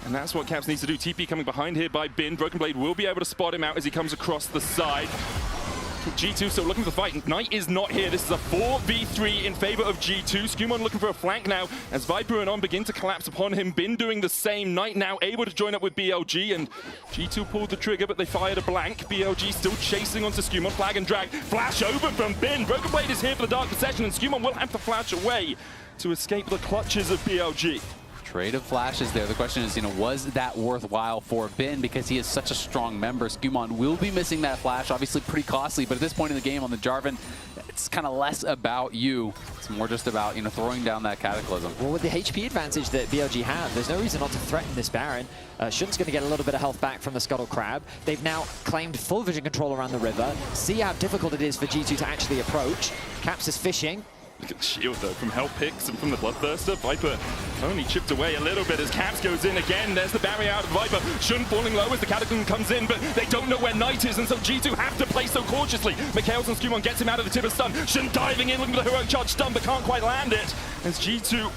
And that's what Caps needs to do. TP coming behind here by Bin. Broken Blade will be able to spot him out as he comes across the side. G2 still looking for the fight. Knight is not here. This is a 4v3 in favor of G2. Skewmon looking for a flank now as Viper and On begin to collapse upon him. Bin doing the same. Knight now able to join up with BLG, and G2 pulled the trigger, but they fired a blank. BLG still chasing onto Skewmon. Flag and drag. Flash over from Bin. Broken Blade is here for the Dark Possession, and Skewmon will have to flash away to escape the clutches of BLG. Trade of flashes there. The question is, you know, was that worthwhile for Bin, because he is such a strong member? Skewmon will be missing that flash, obviously pretty costly, but at this point in the game on the Jarvan, it's kind of less about you. It's more just about, you know, throwing down that Cataclysm. Well, with the HP advantage that BLG have, there's no reason not to threaten this Baron. Xun's going to get a little bit of health back from the Scuttle Crab. They've now claimed full vision control around the river. See how difficult it is for G2 to actually approach. Caps is fishing. Look at the shield though from Help Picks and from the Bloodthirster. Viper only chipped away a little bit as Caps goes in again. There's the barrier out of Viper. Shun falling low as the Cataclysm comes in, but they don't know where Knight is, and so G2 have to play so cautiously. Mikhails and Skumon gets him out of the tip of stun. Shun diving in looking for the heroic charge stun, but can't quite land it. As G2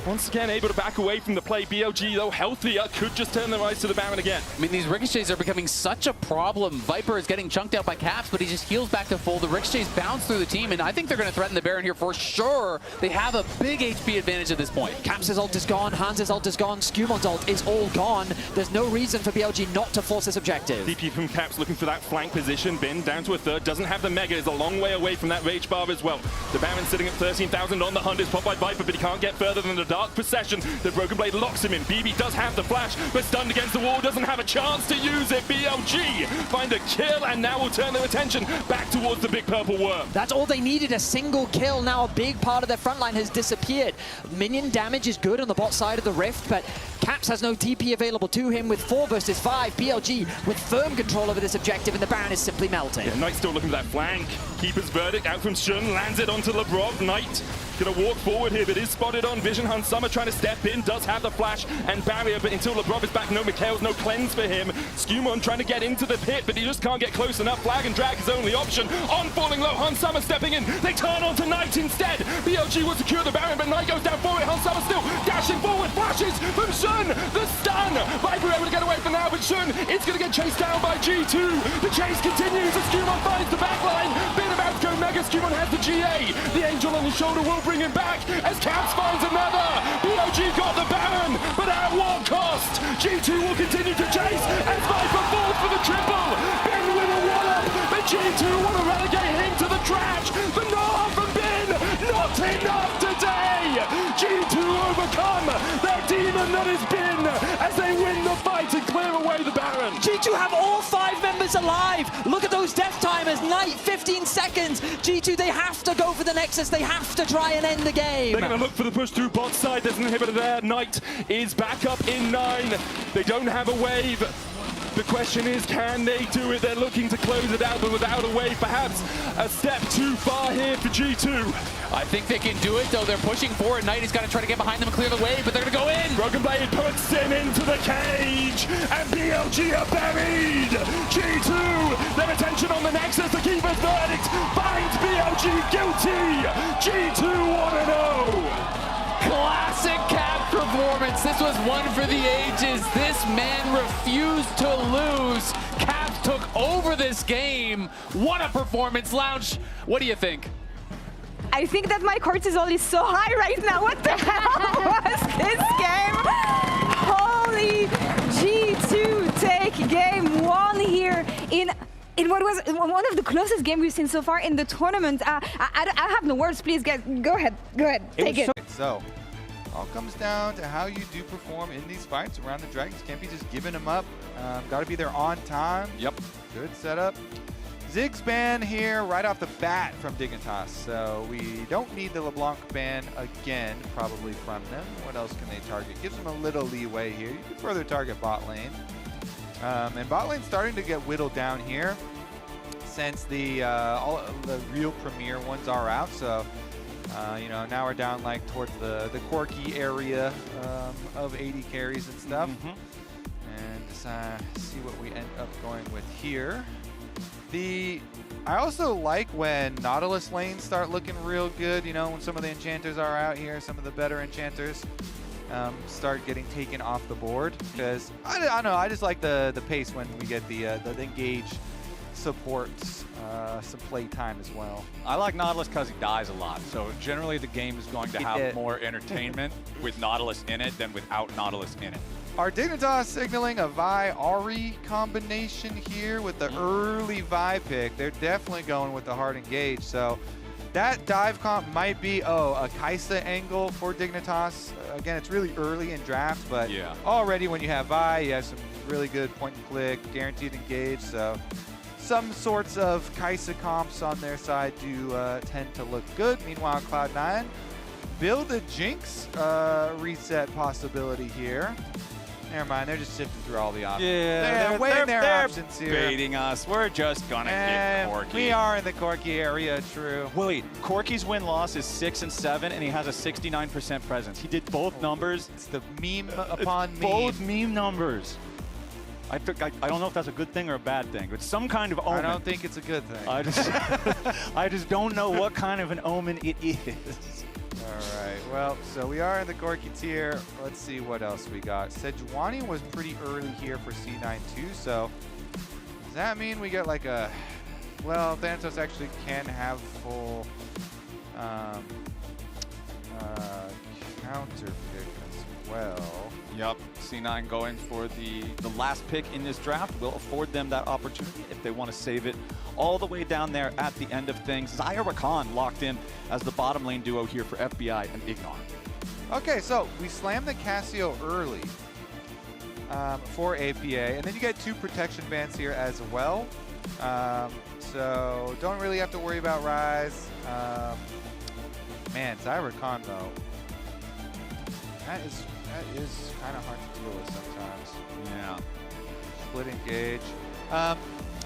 once again able to back away from the play. BLG, though healthier, could just turn their eyes to the Baron again. I mean, these ricochets are becoming such a problem. Viper is getting chunked out by Caps, but he just heals back to full. The ricochets bounce through the team, and I think they're going to threaten the Baron here for sure. They have a big HP advantage at this point. Caps' ult is gone, Hans' ult is gone, Skumon's ult is all gone. There's no reason for BLG not to force this objective. DP from Caps looking for that flank position. Bin down to a third, doesn't have the Mega, is a long way away from that Rage Bar as well. The Baron sitting at 13,000 on the hunt, is popped by Viper, but he can't get further than the Dark Procession. The Broken Blade locks him in. BB does have the flash, but stunned against the wall, doesn't have a chance to use it. BLG find a kill, and now will turn their attention back towards the big purple worm. That's all they needed, a single kill. Now a big part of their front line has disappeared. Minion damage is good on the bot side of the Rift, but Caps has no TP available to him with 4 versus 5. BLG with firm control over this objective, and the Baron is simply melting. Yeah, Knight still looking for that flank. Keeper's verdict out from Shun, lands it onto Labrov. Knight gonna walk forward here, but is spotted on Vision. Hans Summer trying to step in, does have the flash and barrier, but until Labrov is back, no Mikhails, no cleanse for him. Skumon trying to get into the pit, but he just can't get close enough. Flag and drag is only option. On falling low, Hans Summer stepping in. They turn onto Knight instead. BLG will secure the Baron, but Knight goes down for it. Hans Summer still dashing forward. Flashes from Shun. The stun. Viper able to get away from now, but Shun is going to get chased down by G2. The chase continues as Skumon finds the backline. Been about to go mega. Skumon has the GA. The Angel on his shoulder will bring him back as Caps finds another. BLG got the Baron, but at what cost? G2 will continue to chase as Viper falls for the triple. Ben with a wallop, but G2 want to relegate him to the trash. The no from Ben, not enough today. G2 overcome their demon that is Ben as they win the fight and clear away the Baron. G2 have all 5 members alive. Look at those death timers. Knight, 15 seconds. G2, they have to go for the Nexus. They have to try and end the game. They're going to look for the push through bot side. There's an inhibitor there. Knight is back up in 9. They don't have a wave. The question is, can they do it? They're looking to close it out, but without a wave, perhaps a step too far here for G2. I think they can do it, though. They're pushing forward. Knight is going to try to get behind them and clear the wave, but they're going to go in. Broken Blade puts him into the cage, and BLG are buried. G2, their attention on the Nexus. The Keeper's verdict finds BLG guilty. G2 1-0. Classic Cap performance. This was one for the ages. This man refused to lose. Caps took over this game. What a performance. Lounge, what do you think? I think that my cortisol is so high right now. What the hell was this game? Holy G2 take game 1 here in what was one of the closest games we've seen so far in the tournament. I have no words. Please, guys, go ahead, take it. So, all comes down to how you do perform in these fights around the Dragons. Can't be just giving them up. Got to be there on time. Yep. Good setup. Ziggs ban here right off the bat from Dignitas. So we don't need the LeBlanc ban again, probably from them. What else can they target? Gives them a little leeway here. You can further target bot lane. And bot lane's starting to get whittled down here since all the real premier ones are out. So, you know, now we're down like towards the Corki area of 80 carries and stuff. And see what we end up going with here. I also like when Nautilus lanes start looking real good, you know, when some of the enchanters are out here, some of the better enchanters start getting taken off the board. Because, I don't know, I just like the pace when we get the engage supports some play time as well. I like Nautilus because he dies a lot. So generally the game is going to have more entertainment with Nautilus in it than without Nautilus in it. Are Dignitas signaling a Vi Ahri combination here with the early Vi pick? They're definitely going with the hard engage. So that dive comp might be, a Kai'Sa angle for Dignitas. Again, it's really early in drafts, but already when you have Vi, you have some really good point and click, guaranteed engage. So some sorts of Kai'Sa comps on their side do tend to look good. Meanwhile, Cloud9 build a Jinx reset possibility here. Never mind, they're just sifting through all the options. Yeah, they're weighing their options here. baiting us. We're just gonna get And Corki. we are in the Corki area, true. Wait, Corki's win-loss is 6 and 7, and he has a 69% presence. He did both numbers. It's the meme upon meme. Both meme numbers. I don't know if that's a good thing or a bad thing. It's some kind of omen. I don't think it's a good thing. I just don't know what kind of an omen it is. All right, well, so we are in the Corki tier. Let's see what else we got. Sejuani was pretty early here for C9 too, so does that mean we get like a, well, Thanatos actually can have full counter pick as well. Yep, C9 going for the last pick in this draft will afford them that opportunity if they want to save it all the way down there at the end of things. Xayah Rakan locked in as the bottom lane duo here for FBI and Ignar. Okay, so we slammed the Cassio early for APA, and then you get 2 protection bans here as well. So don't really have to worry about Ryze. Man, Xayah Rakan though, that is kind of hard to deal with sometimes. Yeah. Split engage.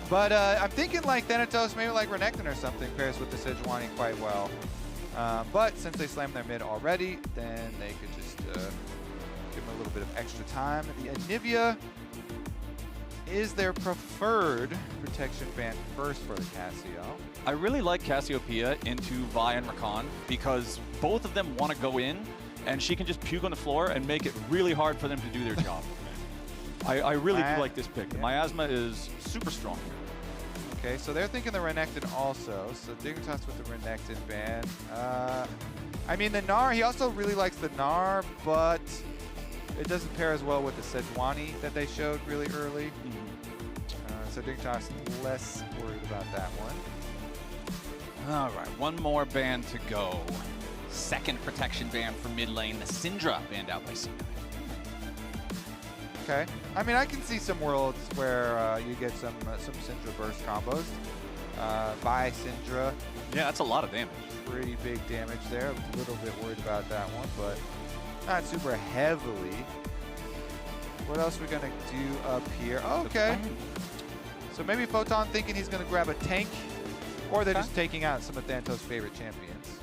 But I'm thinking like Thanatos, maybe like Renekton or something, pairs with the Sejuani quite well. But since they slammed their mid already, then they could just give them a little bit of extra time. The Anivia is their preferred protection ban first for the Cassio. I really like Cassiopeia into Vi and Rakan because both of them want to go in, and she can just puke on the floor and make it really hard for them to do their job. I really do like this pick. Yeah. Miasma is super strong here. Okay, so they're thinking the Renekton also. So Dignitas with the Renekton ban. I mean, the Gnar, he also really likes the Gnar, but it doesn't pair as well with the Sejuani that they showed really early. So Dignitas less worried about that one. All right, one more ban to go. Second protection ban for mid lane. The Syndra banned out by C9. Okay. I mean, I can see some worlds where you get some Syndra burst combos. By Syndra, Yeah, that's a lot of damage. pretty big damage there. A little bit worried about that one, but not super heavily. What else are we gonna do up here? Okay. So maybe Photon thinking he's gonna grab a tank, or they're just taking out some of Thanatos' favorite champions.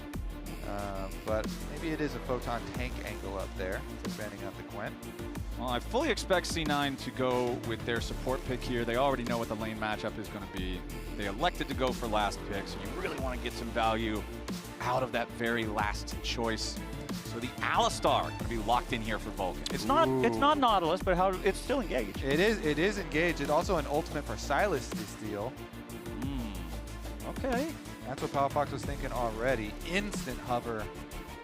But maybe it is a Photon tank angle up there for banning out the Gwen. Well, I fully expect C9 to go with their support pick here. They already know what the lane matchup is going to be. They elected to go for last pick, so you really want to get some value out of that very last choice. So the Alistar going to be locked in here for Vulcan. It's not Nautilus, but it's still engaged. It is engaged. It's also an ultimate for Sylas to steal. Okay. That's what Palafox was thinking already. Instant hover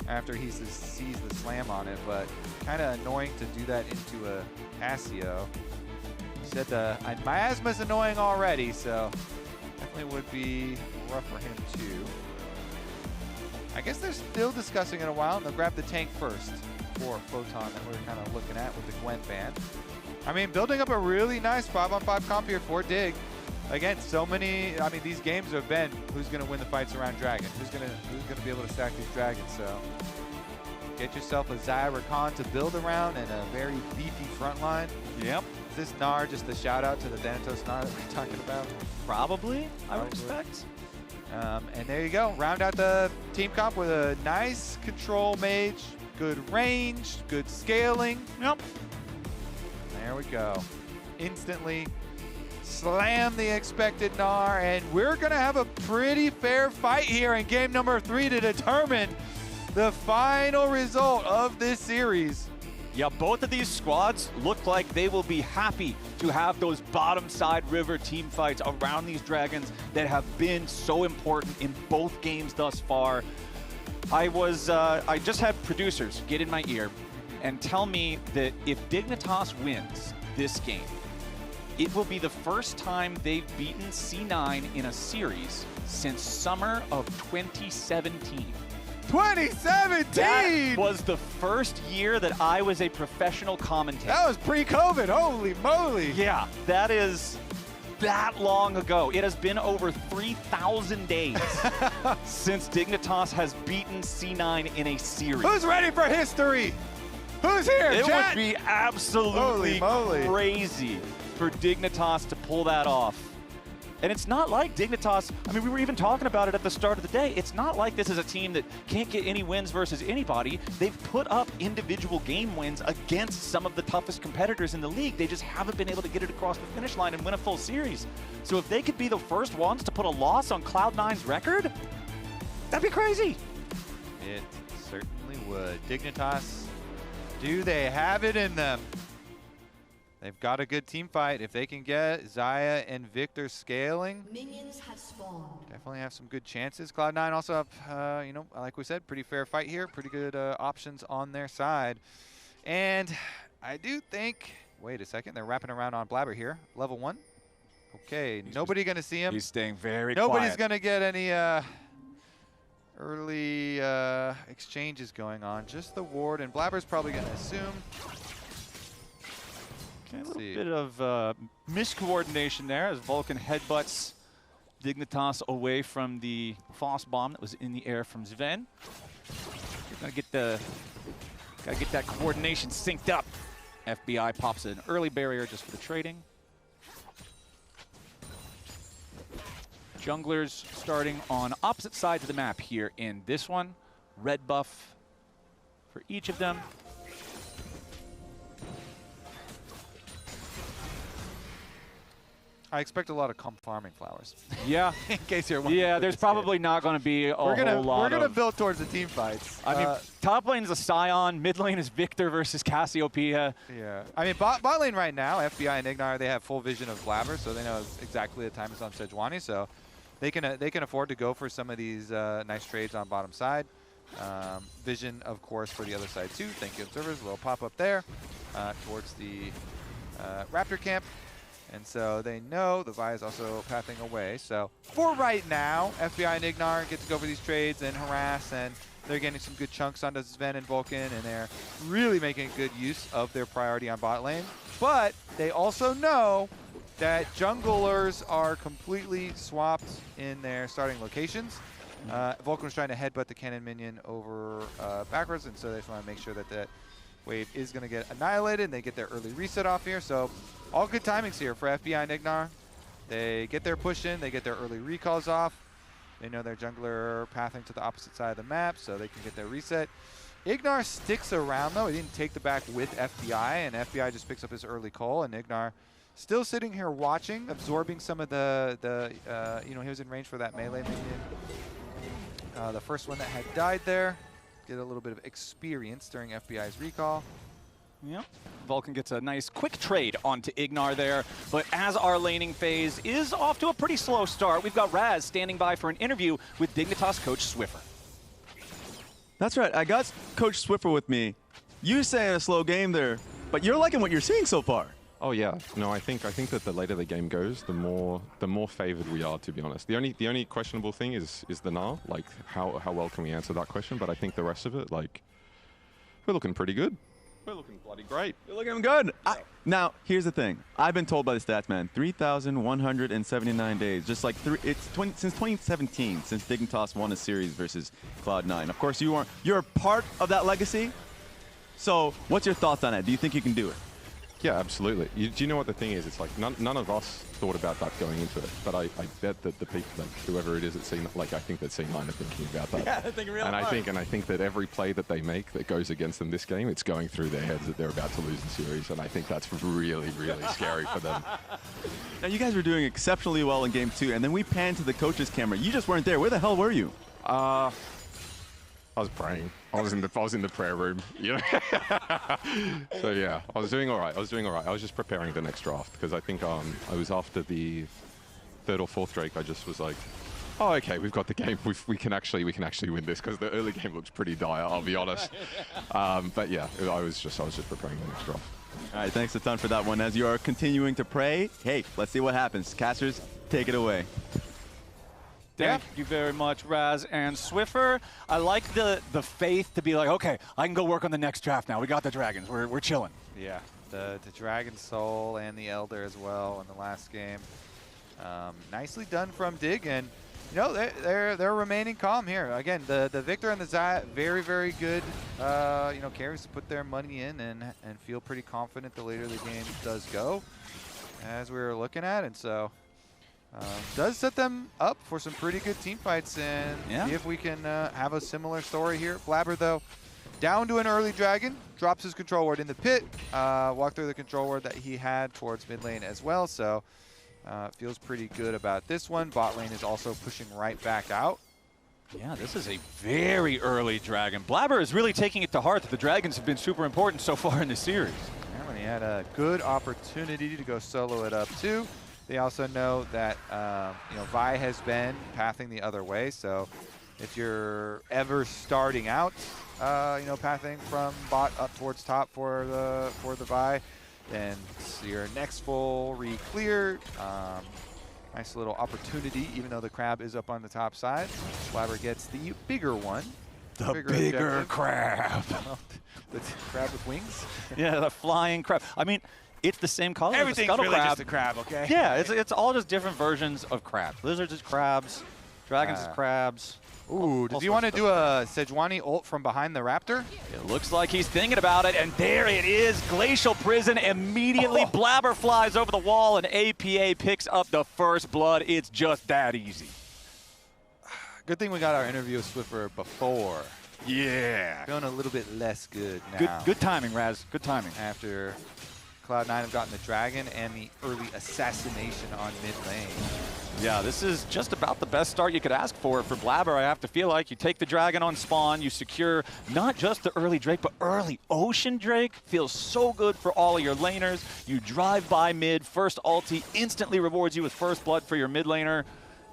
after he sees the slam on it, but kind of annoying to do that into a Cassio. He said the Miasma's annoying already, so definitely would be rough for him too. I guess they're still discussing it a while, and they'll grab the tank first for Photon that we're kind of looking at with the Gwen ban. I mean, building up a really nice 5-on-5 comp here for Dig. Again, so many, I mean, these games have been who's going to win the fights around Dragon, who's going to be able to stack these dragons. So get yourself a Xayah Rakan to build around and a very beefy front line. Yep. Is this Gnar just a shout out to the Thanatos Gnar that we're talking about? Probably, I would expect. And there you go. Round out the team comp with a nice control mage, good range, good scaling. Yep. There we go. Instantly slam the expected Gnar, and we're going to have a pretty fair fight here in game number 3 to determine the final result of this series. Yeah, both of these squads look like they will be happy to have those bottom side river team fights around these dragons that have been so important in both games thus far. I just had producers get in my ear and tell me that if Dignitas wins this game, it will be the first time they've beaten C9 in a series since summer of 2017. 2017! That was the first year that I was a professional commentator. That was pre-COVID, holy moly. Yeah, that is that long ago. It has been over 3,000 days since Dignitas has beaten C9 in a series. Who's ready for history? Who's here? It Chat? would be absolutely Holy moly. crazy for Dignitas to pull that off. And it's not like Dignitas, I mean, we were even talking about it at the start of the day. It's not like this is a team that can't get any wins versus anybody. They've put up individual game wins against some of the toughest competitors in the league. They just haven't been able to get it across the finish line and win a full series. So if they could be the first ones to put a loss on Cloud9's record, that'd be crazy. It certainly would. Dignitas, do they have it in them? They've got a good team fight. If they can get Xayah and Victor scaling, Minions have spawned. definitely have some good chances. Cloud9 also have, you know, like we said, pretty fair fight here. Pretty good options on their side. And I do think, wait a second, they're wrapping around on Blabber here. Level 1. Okay, nobody going to see him. He's staying very Nobody's quiet. going to get any early exchanges going on. Just the ward, and Blabber's probably going to assume. Okay, a Let's little see. bit of miscoordination there as Vulcan headbutts Dignitas away from the Foss bomb that was in the air from Zven. Gotta get that coordination synced up. FBI pops an early barrier just for the trading. Junglers starting on opposite sides of the map here in this one. Red buff for each of them. I expect a lot of comp farming flowers. Yeah. In case you're wondering. Yeah, there's probably not going to be a whole lot We're gonna of... build towards the team fights. I mean, top lane is a Scion, mid lane is Victor versus Cassiopeia. Yeah. I mean, bot lane right now, FBI and Ignar, they have full vision of Blabber, so they know exactly the time is on Sejuani, so they can afford to go for some of these nice trades on bottom side. Vision, of course, for the other side too. Thank you, observers. A little pop up there towards the Raptor camp. And so they know the Vi is also pathing away. So for right now, FBI and Ignar get to go for these trades and harass, and they're getting some good chunks onto Zven and Vulcan, and they're really making good use of their priority on bot lane. But they also know that junglers are completely swapped in their starting locations. Vulcan was trying to headbutt the cannon minion over backwards, and so they just want to make sure that that wave is going to get annihilated, and they get their early reset off here. So all good timings here for FBI and Ignar. They get their push in, they get their early recalls off. They know their jungler pathing to the opposite side of the map, so they can get their reset. Ignar sticks around though. He didn't take the back with FBI, and FBI just picks up his early call, and Ignar still sitting here watching, absorbing some of the you know, he was in range for that melee minion. The first one that had died there. Get a little bit of experience during FBI's recall. Yep. Vulcan gets a nice quick trade onto Ignar there, but as our laning phase is off to a pretty slow start, we've got Raz standing by for an interview with Dignitas coach Swiffer. That's right, I got Coach Swiffer with me. You saying a slow game there, but you're liking what you're seeing so far. Oh yeah, no, I think that the later the game goes, the more favored we are, to be honest. The only questionable thing is the Gnar, like how well can we answer that question? But I think the rest of it, like, we're looking pretty good. We're looking bloody great. You're looking good. Now, here's the thing. I've been told by the stats man, 3,179 days. Just like since 2017, since Dignitas won a series versus Cloud9. Of course, you're a part of that legacy. So, what's your thoughts on it? Do you think you can do it? Yeah, absolutely. Do you know what the thing is? It's like none of us thought about that going into it, but I bet that the people, like whoever it is at C9, like I think that C9 are thinking about that. Yeah, they're thinking real and hard. I think that every play that they make that goes against them this game, it's going through their heads that they're about to lose the series, and I think that's really, really scary for them. Now, you guys were doing exceptionally well in game 2, and then we panned to the coach's camera. You just weren't there. Where the hell were you? I was praying. I was in the prayer room, you know. So yeah, I was doing all right. I was just preparing the next draft because I think I was after the 3rd or 4th Drake. I just was like, oh okay, we've got the game. We can actually win this because the early game looks pretty dire. I'll be honest. But yeah, I was just preparing the next draft. All right, thanks a ton for that one. As you are continuing to pray, hey, let's see what happens. Casters, take it away. Thank you very much, Raz and Swiffer. I like the faith to be like, okay, I can go work on the next draft now. We got the Dragons. We're chilling. Yeah, the Dragon Soul and the Elder as well in the last game. Nicely done from Dig, and No, they're remaining calm here. Again, the Victor and the Xayah, very, very good, carries to put their money in and feel pretty confident the later the game does go, as we were looking at. And so does set them up for some pretty good team fights, and see if we can have a similar story here. Blabber, though, down to an early dragon, drops his control ward in the pit, walked through the control ward that he had towards mid lane as well. So feels pretty good about this one. Bot lane is also pushing right back out. Yeah, this is a very early dragon. Blabber is really taking it to heart that the dragons have been super important so far in the series. Yeah, when he had a good opportunity to go solo it up too. They also know that Vi has been pathing the other way. So if you're ever starting out, pathing from bot up towards top for the Vi, then your next full re-clear. Nice little opportunity, even though the crab is up on the top side. Blabber gets the bigger one. The bigger crab. The crab with wings? Yeah, the flying crab. I mean, it's the same color. Everything's scuttle really crab. just a crab, okay? Yeah, it's all just different versions of crabs. Lizards is crabs, dragons is crabs. Ooh, does he want to do a Sejuani ult from behind the Raptor? It looks like he's thinking about it, and there it is. Glacial Prison immediately. Blabber flies over the wall, and APA picks up the first blood. It's just that easy. Good thing we got our interview with Swiffer before. Yeah. Feeling a little bit less good now. Good timing, Raz. Good timing. After Cloud9 have gotten the dragon and the early assassination on mid lane. Yeah, this is just about the best start you could ask for Blabber. I have to feel like you take the dragon on spawn, you secure not just the early Drake, but early Ocean Drake. Feels so good for all of your laners. You drive by mid, first ulti instantly rewards you with first blood for your mid laner.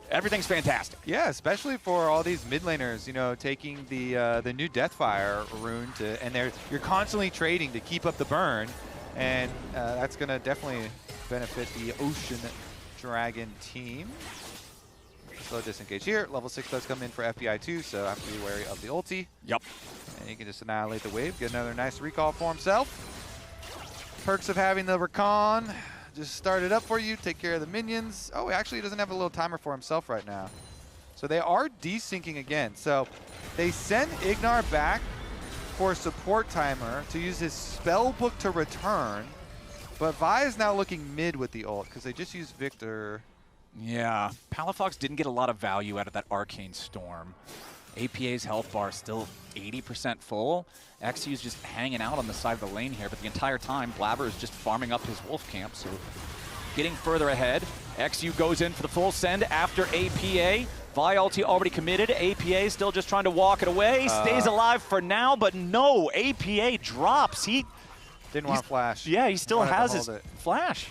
Everything's fantastic. Yeah, especially for all these mid laners, taking the new Deathfire rune you're constantly trading to keep up the burn, and that's gonna definitely benefit the Ocean Dragon team. Slow disengage here. Level 6 does come in for FBI too, so have to be wary of the ulti. Yep. And he can just annihilate the wave, get another nice recall for himself. Perks of having the Rakan. Just start it up for you, take care of the minions. Oh, actually he doesn't have a little timer for himself right now. So they are desyncing again. So they send Ignar back for a support timer to use his spell book to return. But Vi is now looking mid with the ult because they just used Victor. Yeah, Palafox didn't get a lot of value out of that Arcane Storm. APA's health bar is still 80% full. XU's just hanging out on the side of the lane here, but the entire time Blabber is just farming up his wolf camp, so getting further ahead. XU goes in for the full send after APA. Vi ulti already committed. APA still just trying to walk it away. Stays alive for now, but no, APA drops. He didn't want to flash. Yeah, he still has his flash.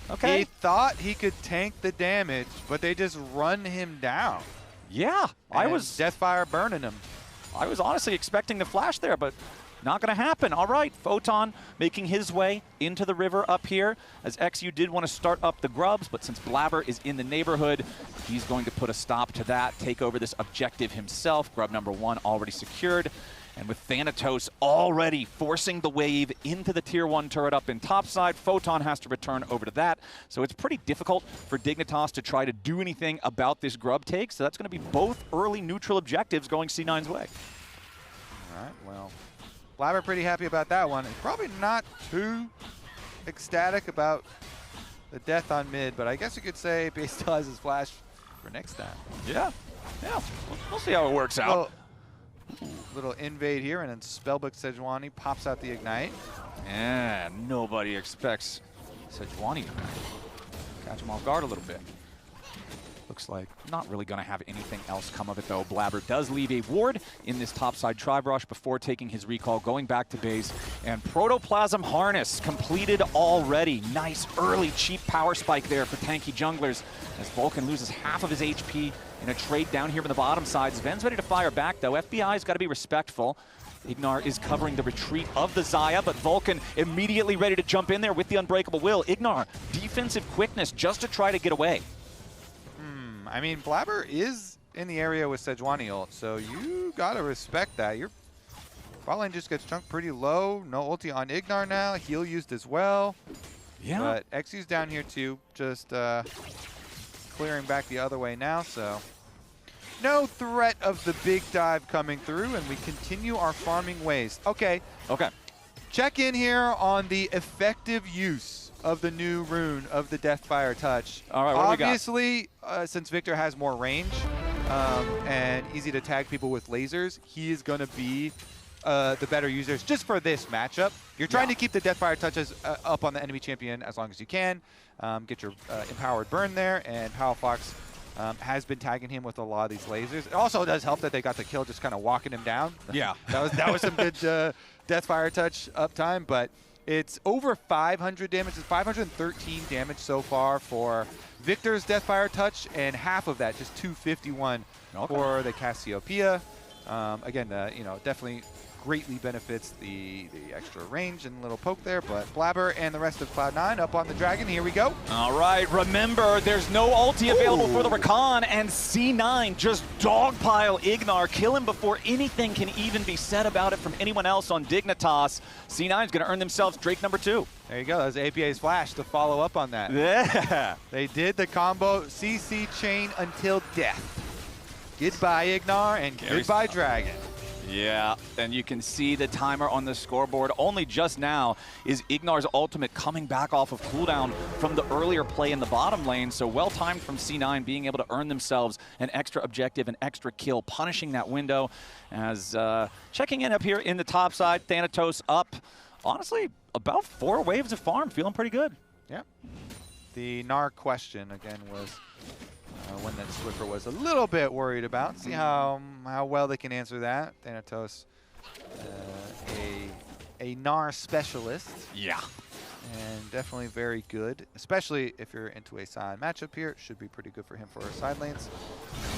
Okay. He thought he could tank the damage, but they just run him down. Yeah, I was Deathfire burning him. I was honestly expecting the flash there, but not going to happen. All right, Photon making his way into the river up here, as XU did want to start up the grubs, but since Blabber is in the neighborhood, he's going to put a stop to that, take over this objective himself. Grub number 1 already secured. And with Thanatos already forcing the wave into the tier 1 turret up in topside, Photon has to return over to that. So it's pretty difficult for Dignitas to try to do anything about this grub take. So that's going to be both early neutral objectives going C9's way. All right, well, Blabber pretty happy about that one. He's probably not too ecstatic about the death on mid, but I guess you could say Base still has his flash for next time. Yeah, we'll see how it works out. Little invade here, and then Spellbook Sejuani pops out the Ignite. Yeah, nobody expects Sejuani to catch him off guard a little bit. Looks like not really going to have anything else come of it, though. Blabber does leave a ward in this topside Tribe Rush before taking his recall, going back to base. And Protoplasm Harness completed already. Nice early cheap power spike there for tanky junglers, as Vulcan loses half of his HP in a trade down here in the bottom side. Sven's ready to fire back, though. FBI's got to be respectful. Ignar is covering the retreat of the Xayah, but Vulcan immediately ready to jump in there with the Unbreakable Will. Ignar, defensive quickness just to try to get away. I mean, Blabber is in the area with Sejuani ult, so you gotta respect that. Your bot lane just gets chunked pretty low. No ulti on Ignar now. Heal used as well. Yeah. But XU's down here too, just clearing back the other way now, so no threat of the big dive coming through, and we continue our farming ways. Okay. Okay. Check in here on the effective use of the new rune of the Deathfire Touch. All right, what do we got? Obviously, since Victor has more range and easy to tag people with lasers, he is going to be the better users just for this matchup. You're trying to keep the Deathfire Touches up on the enemy champion as long as you can. Get your empowered burn there, and Palafox has been tagging him with a lot of these lasers. It also does help that they got the kill just kind of walking him down. Yeah. that was some good Deathfire Touch uptime, but it's over 500 damage. It's 513 damage so far for Victor's Deathfire Touch, and half of that, just 251 for the Cassiopeia. Again, you know, definitely greatly benefits the extra range and little poke there, but Blabber and the rest of Cloud9 up on the Dragon. Here we go. All right, remember, there's no ulti available for the Rakan, and C9 just dogpile Ignar, kill him before anything can even be said about it from anyone else on Dignitas. C9 is going to earn themselves Drake number 2. There you go. That was APA's flash to follow up on that. Yeah. They did the combo CC chain until death. Goodbye, Ignar, and goodbye, Dragon. Yeah, and you can see the timer on the scoreboard. Only just now is Ignar's ultimate coming back off of cooldown from the earlier play in the bottom lane. So well timed from C9, being able to earn themselves an extra objective, an extra kill, punishing that window. As checking in up here in the top side, Thanatos up, honestly, about 4 waves of farm, feeling pretty good. Yeah. The Gnar question, again, was one that Swiffer was a little bit worried about. See how well they can answer that. Thanatos, a Gnar specialist. Yeah. And definitely very good, especially if you're into a side matchup here. It should be pretty good for him for our side lanes.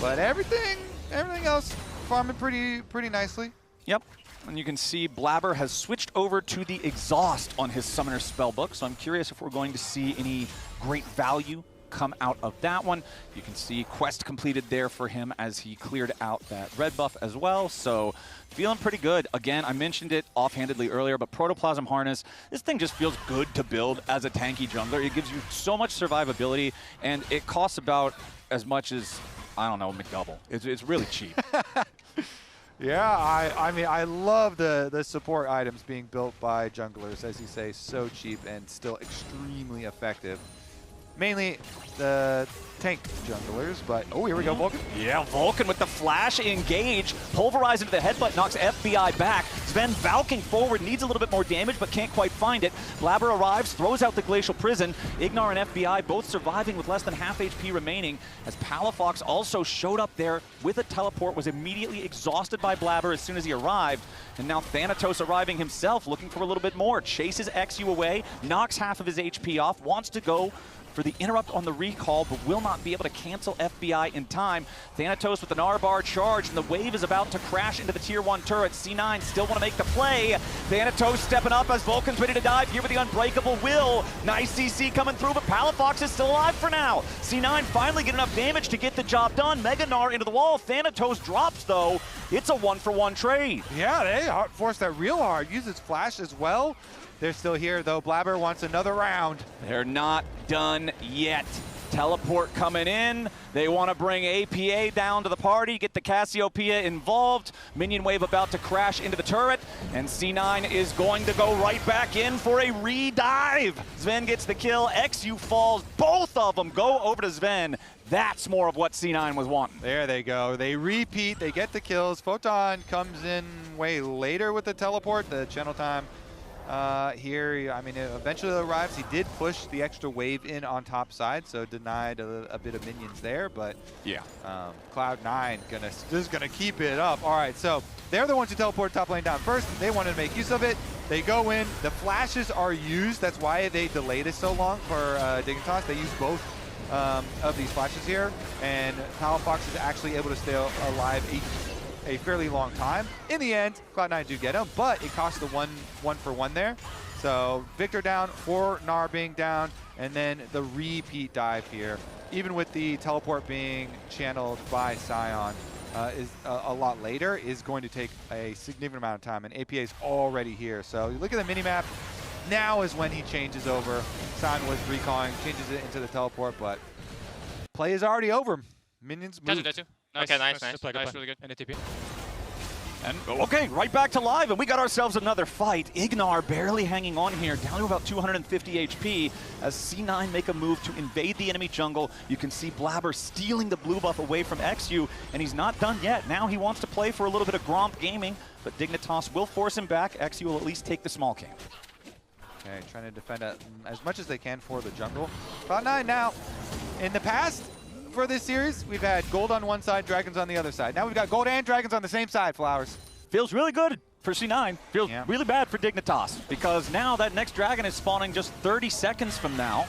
But everything else farming pretty nicely. Yep. And you can see Blabber has switched over to the Exhaust on his Summoner Spellbook, so I'm curious if we're going to see any great value come out of that one. You can see quest completed there for him as he cleared out that red buff as well, so feeling pretty good. Again, I mentioned it offhandedly earlier, but Protoplasm Harness, this thing just feels good to build as a tanky jungler. It gives you so much survivability, and it costs about as much as, I don't know, McDouble. It's really cheap. Yeah, I mean, I love the support items being built by junglers, as you say, so cheap and still extremely effective. Mainly the tank junglers, but oh, here we go, Vulcan. Yeah, Vulcan with the flash engage, pulverize into the headbutt, knocks FBI back. Sven valking forward, needs a little bit more damage, but can't quite find it. Blabber arrives, throws out the Glacial Prison. Ignar and FBI both surviving with less than half HP remaining, as Palafox also showed up there with a teleport, was immediately exhausted by Blabber as soon as he arrived. And now Thanatos arriving himself, looking for a little bit more. Chases XU away, knocks half of his HP off, wants to go for the interrupt on the recall, but will not be able to cancel FBI in time. Thanatos with an R-bar charge, and the wave is about to crash into the tier 1 turret. C9 still want to make the play. Thanatos stepping up as Vulcan's ready to dive here with the Unbreakable Will. Nice CC coming through, but Palafox is still alive for now. C9 finally get enough damage to get the job done. Mega Gnar into the wall. Thanatos drops, though. It's a 1-for-1 trade. Yeah, they forced that real hard. Uses flash as well. They're still here, though. Blabber wants another round. They're not done yet. Teleport coming in. They want to bring APA down to the party, get the Cassiopeia involved. Minion wave about to crash into the turret, and C9 is going to go right back in for a re-dive. Sven gets the kill. XU falls. Both of them go over to Sven. That's more of what C9 was wanting. There they go. They repeat. They get the kills. Photon comes in way later with the teleport. The channel time here, I mean, it eventually arrives. He did push the extra wave in on top side, so denied a bit of minions there, but yeah, Cloud9 just gonna keep it up. All right, so they're the ones who teleport top lane down first. They wanted to make use of it. They go in. The flashes are used. That's why they delayed it so long for Dignitas. They use both of these flashes here, and Palafox is actually able to stay alive a fairly long time. In the end, Cloud9 do get him, but it costs the one for one there. So Victor down, 4 Gnar being down, and then the repeat dive here, even with the teleport being channeled by Sion, is a lot later, is going to take a significant amount of time, and APA is already here. So you look at the minimap, now is when he changes over. Sion was recalling, changes it into the teleport, but play is already over. Minions moved. Nice. Okay, nice. Really good. And okay, right back to live, and we got ourselves another fight. Ignar barely hanging on here, down to about 250 HP as C9 make a move to invade the enemy jungle. You can see Blabber stealing the blue buff away from XU, and he's not done yet. Now he wants to play for a little bit of Gromp gaming, but Dignitas will force him back. XU will at least take the small camp. Okay, trying to defend as much as they can for the jungle. Cloud9 now. In the past, for this series, we've had gold on one side, dragons on the other side. Now we've got gold and dragons on the same side, Flowers. Feels really good for C9. Feels really bad for Dignitas, because now that next dragon is spawning just 30 seconds from now,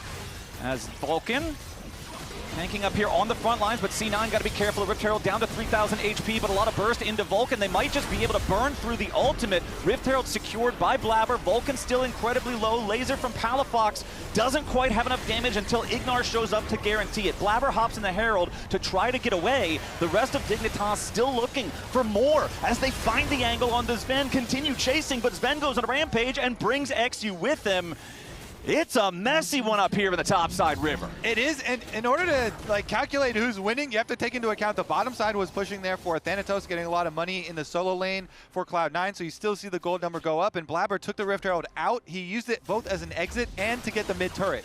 as Vulcan tanking up here on the front lines, but C9 got to be careful. Rift Herald down to 3,000 HP, but a lot of burst into Vulcan. They might just be able to burn through the ultimate. Rift Herald secured by Blabber. Vulcan still incredibly low. Laser from Palafox doesn't quite have enough damage until Ignar shows up to guarantee it. Blabber hops in the Herald to try to get away. The rest of Dignitas still looking for more as they find the angle on the Zven, continue chasing, but Zven goes on a rampage and brings XU with him. It's a messy one up here in the top side river. It is, and in order to calculate who's winning, you have to take into account the bottom side was pushing there for Thanatos, getting a lot of money in the solo lane for Cloud9, so you still see the gold number go up, and Blabber took the Rift Herald out. He used it both as an exit and to get the mid turret.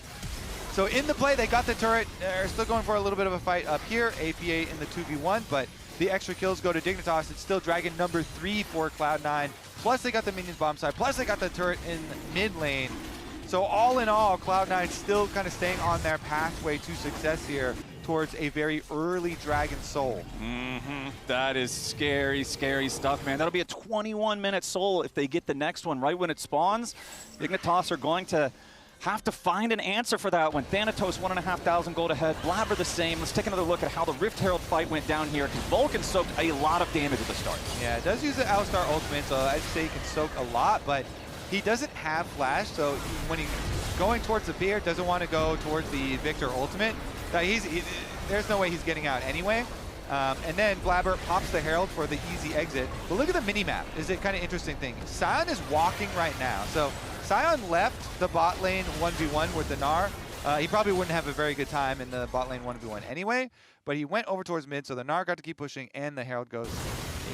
So in the play, they got the turret. They're still going for a little bit of a fight up here. APA in the 2v1, but the extra kills go to Dignitas. It's still dragon number 3 for Cloud9. Plus they got the minions bomb side. Plus they got the turret in mid lane. So all in all, Cloud9 still kind of staying on their pathway to success here towards a very early Dragon Soul. That is scary, scary stuff, man. That'll be a 21-minute Soul if they get the next one right when it spawns. Dignitas are going to have to find an answer for that one. Thanatos 1,500 gold ahead, Blabber the same. Let's take another look at how the Rift Herald fight went down here, because Vulcan soaked a lot of damage at the start. Yeah, it does use the Alistar ultimate, so I'd say he can soak a lot, but he doesn't have flash, so when he's going towards the pier, doesn't want to go towards the Victor ultimate. There's no way he's getting out anyway. And then Blabber pops the Herald for the easy exit. But look at the mini-map. Is a kind of interesting thing. Sion is walking right now. So Sion left the bot lane 1v1 with the Gnar. He probably wouldn't have a very good time in the bot lane 1v1 anyway, but he went over towards mid, so the Gnar got to keep pushing, and the Herald goes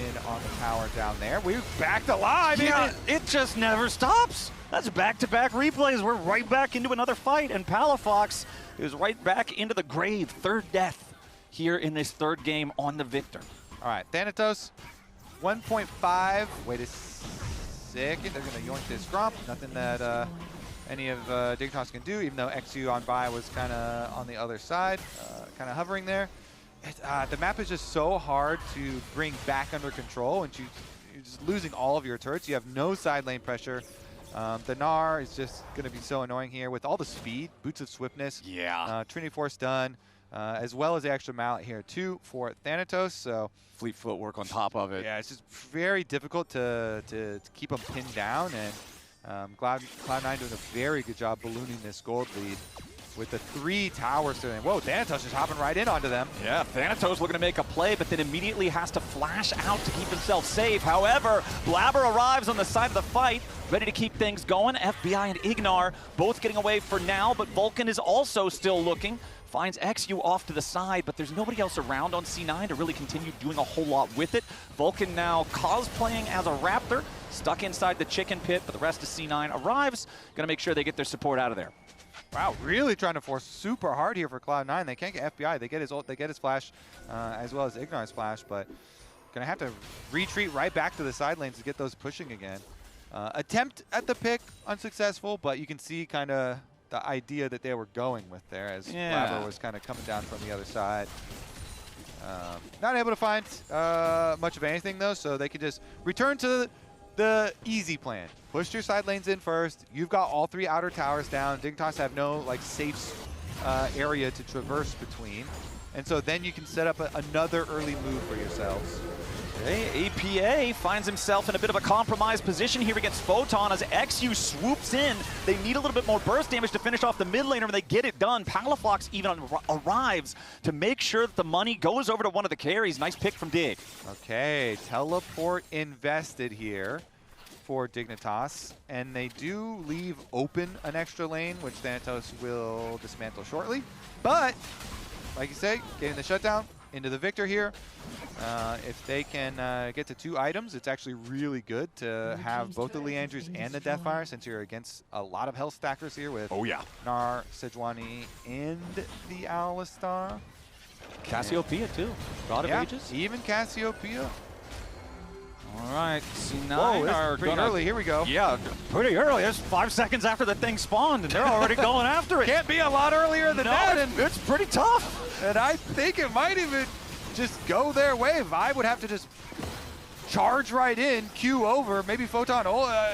in on the tower down there. We're back to live. Yeah, it just never stops. That's back-to-back replays. We're right back into another fight, and Palafox is right back into the grave. Third death here in this third game on the Victor. All right, Thanatos, 1.5. Wait a second. They're going to yoink this Gromp. Nothing that any of Dignitas can do, even though XU on buy was kind of on the other side, kind of hovering there. The map is just so hard to bring back under control, and you're just losing all of your turrets. You have no side lane pressure. The Gnar is just going to be so annoying here with all the speed, Boots of Swiftness. Yeah. Trinity Force done, as well as the extra mallet here too for Thanatos. So Fleet footwork on top of it. yeah, it's just very difficult to keep them pinned down, and Cloud9 doing a very good job ballooning this gold lead with the 3 towers to them. Whoa, Thanatos is hopping right in onto them. Yeah, Thanatos looking to make a play, but then immediately has to flash out to keep himself safe. However, Blabber arrives on the side of the fight, ready to keep things going. FBI and Ignar both getting away for now, but Vulcan is also still looking. Finds XU off to the side, but there's nobody else around on C9 to really continue doing a whole lot with it. Vulcan now cosplaying as a raptor, stuck inside the chicken pit, but the rest of C9 arrives, gonna make sure they get their support out of there. Wow, really trying to force super hard here for Cloud9. They can't get FBI. They get his ult, they get his flash, as well as Ignar's flash, but gonna have to retreat right back to the side lanes to get those pushing again. Attempt at the pick, unsuccessful, but you can see kind of the idea that they were going with there, as Blabber was kind of coming down from the other side. Not able to find much of anything though, so they can just return to the easy plan. Push your side lanes in first. You've got all 3 outer towers down. Dignitas have no safe area to traverse between, and so then you can set up another early move for yourselves. Okay, APA finds himself in a bit of a compromised position here against Photon as XU swoops in. They need a little bit more burst damage to finish off the mid laner, and they get it done. Palafox even arrives to make sure that the money goes over to one of the carries. Nice pick from Dig. Okay, teleport invested here for Dignitas, and they do leave open an extra lane, which Thanatos will dismantle shortly. But like you say, getting the shutdown into the Victor here. If they can get to 2 items, it's actually really good to have both the Liandry's and the Deathfire, since you're against a lot of health stackers here with Gnar, Sejuani, and the Alistar. Cassiopeia too. God of Ages. Even Cassiopeia. All right, C9 Whoa, are pretty early. Here we go. Yeah, pretty early. It's 5 seconds after the thing spawned, and they're already going after it. Can't be a lot earlier than that. And it's pretty tough. And I think it might even just go their way. Vibe would have to just charge right in, queue over, maybe Photon.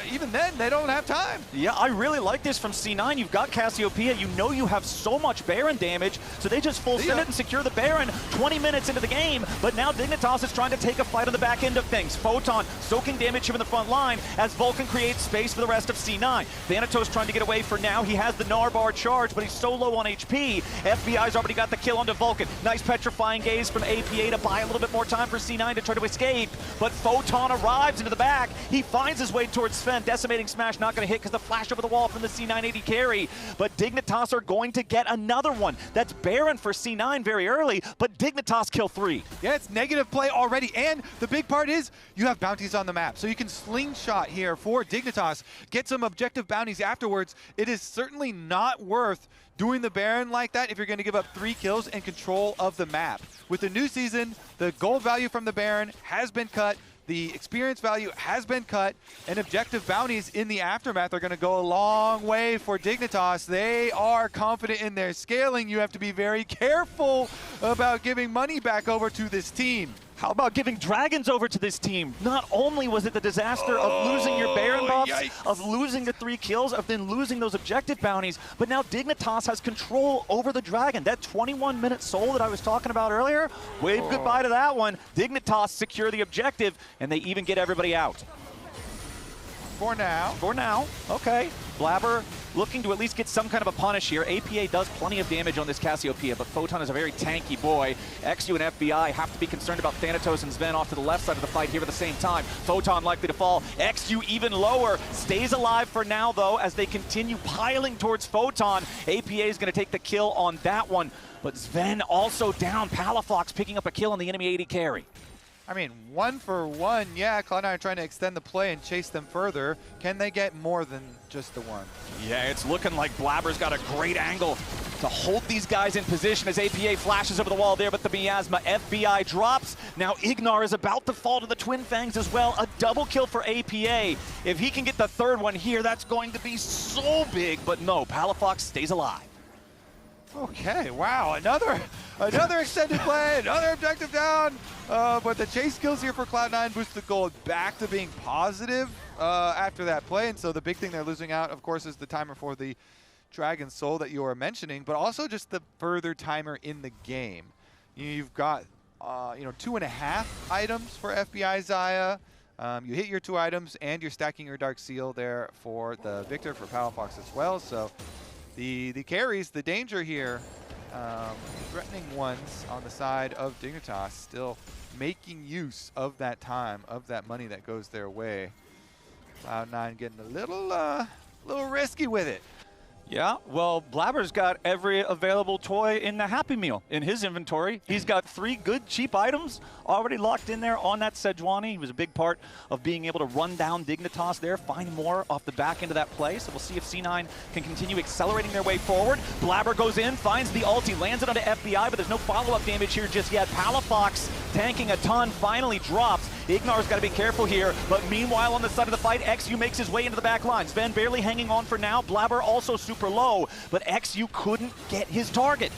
Even then, they don't have time. Yeah, I really like this from C9. You've got Cassiopeia. You know you have so much Baron damage, so they just full send it and secure the Baron 20 minutes into the game. But now Dignitas is trying to take a fight on the back end of things. Photon soaking damage here in the front line as Vulcan creates space for the rest of C9. Thanatos trying to get away for now. He has the Gnar bar charge, but he's so low on HP. FBI's already got the kill onto Vulcan. Nice petrifying gaze from APA to buy a little bit more time for C9 to try to escape. But Photon arrives into the back. He finds his way towards Sven. Decimating Smash not going to hit because the flash over the wall from the C980 carry. But Dignitas are going to get another one. That's Baron for C9 very early, but Dignitas kill 3. Yeah, it's negative play already, and the big part is you have bounties on the map, so you can slingshot here for Dignitas, get some objective bounties afterwards. It is certainly not worth doing the Baron like that if you're going to give up 3 kills and control of the map. With the new season, the gold value from the Baron has been cut. The experience value has been cut, and objective bounties in the aftermath are going to go a long way for Dignitas. They are confident in their scaling. You have to be very careful about giving money back over to this team. How about giving dragons over to this team? Not only was it the disaster of losing your Baron buffs, of losing the 3 kills, of then losing those objective bounties, but now Dignitas has control over the dragon. That 21-minute soul that I was talking about earlier, wave goodbye to that one. Dignitas secure the objective, and they even get everybody out. For now. For now, okay. Blabber looking to at least get some kind of a punish here. APA does plenty of damage on this Cassiopeia, but Photon is a very tanky boy. XU and FBI have to be concerned about Thanatos and Sven off to the left side of the fight here at the same time. Photon likely to fall. XU even lower. Stays alive for now, though, as they continue piling towards Photon. APA is going to take the kill on that one, but Sven also down. Palafox picking up a kill on the enemy 80 carry. I mean, 1 for 1, yeah, Cloud9 are trying to extend the play and chase them further. Can they get more than just the 1? Yeah, it's looking like Blabber's got a great angle to hold these guys in position as APA flashes over the wall there, but the miasma FBI drops. Now Ignar is about to fall to the Twin Fangs as well. A double kill for APA. If he can get the 3rd one here, that's going to be so big, but no, Palafox stays alive. Okay, wow, another extended play, another objective down. But the chase kills here for Cloud9 boost the gold back to being positive after that play. And so the big thing they're losing out, of course, is the timer for the Dragon Soul that you were mentioning, but also just the further timer in the game. You've got 2.5 items for FBI Xayah. You hit your 2 items, and you're stacking your Dark Seal there for the Victor, for Palafox as well. So the carries, the danger here, threatening ones on the side of Dignitas, still making use of that time, of that money that goes their way. Cloud9 getting a little risky with it. Yeah, well, Blabber's got every available toy in the Happy Meal in his inventory. He's got 3 good, cheap items already locked in there on that Sejuani. He was a big part of being able to run down Dignitas there, find more off the back end of that play. So we'll see if C9 can continue accelerating their way forward. Blabber goes in, finds the ulti, lands it onto FBI, but there's no follow-up damage here just yet. Palafox tanking a ton, finally drops. Ignar's got to be careful here, but meanwhile on the side of the fight, XU makes his way into the back line. Sven barely hanging on for now. Blabber also super low, but XU couldn't get his target.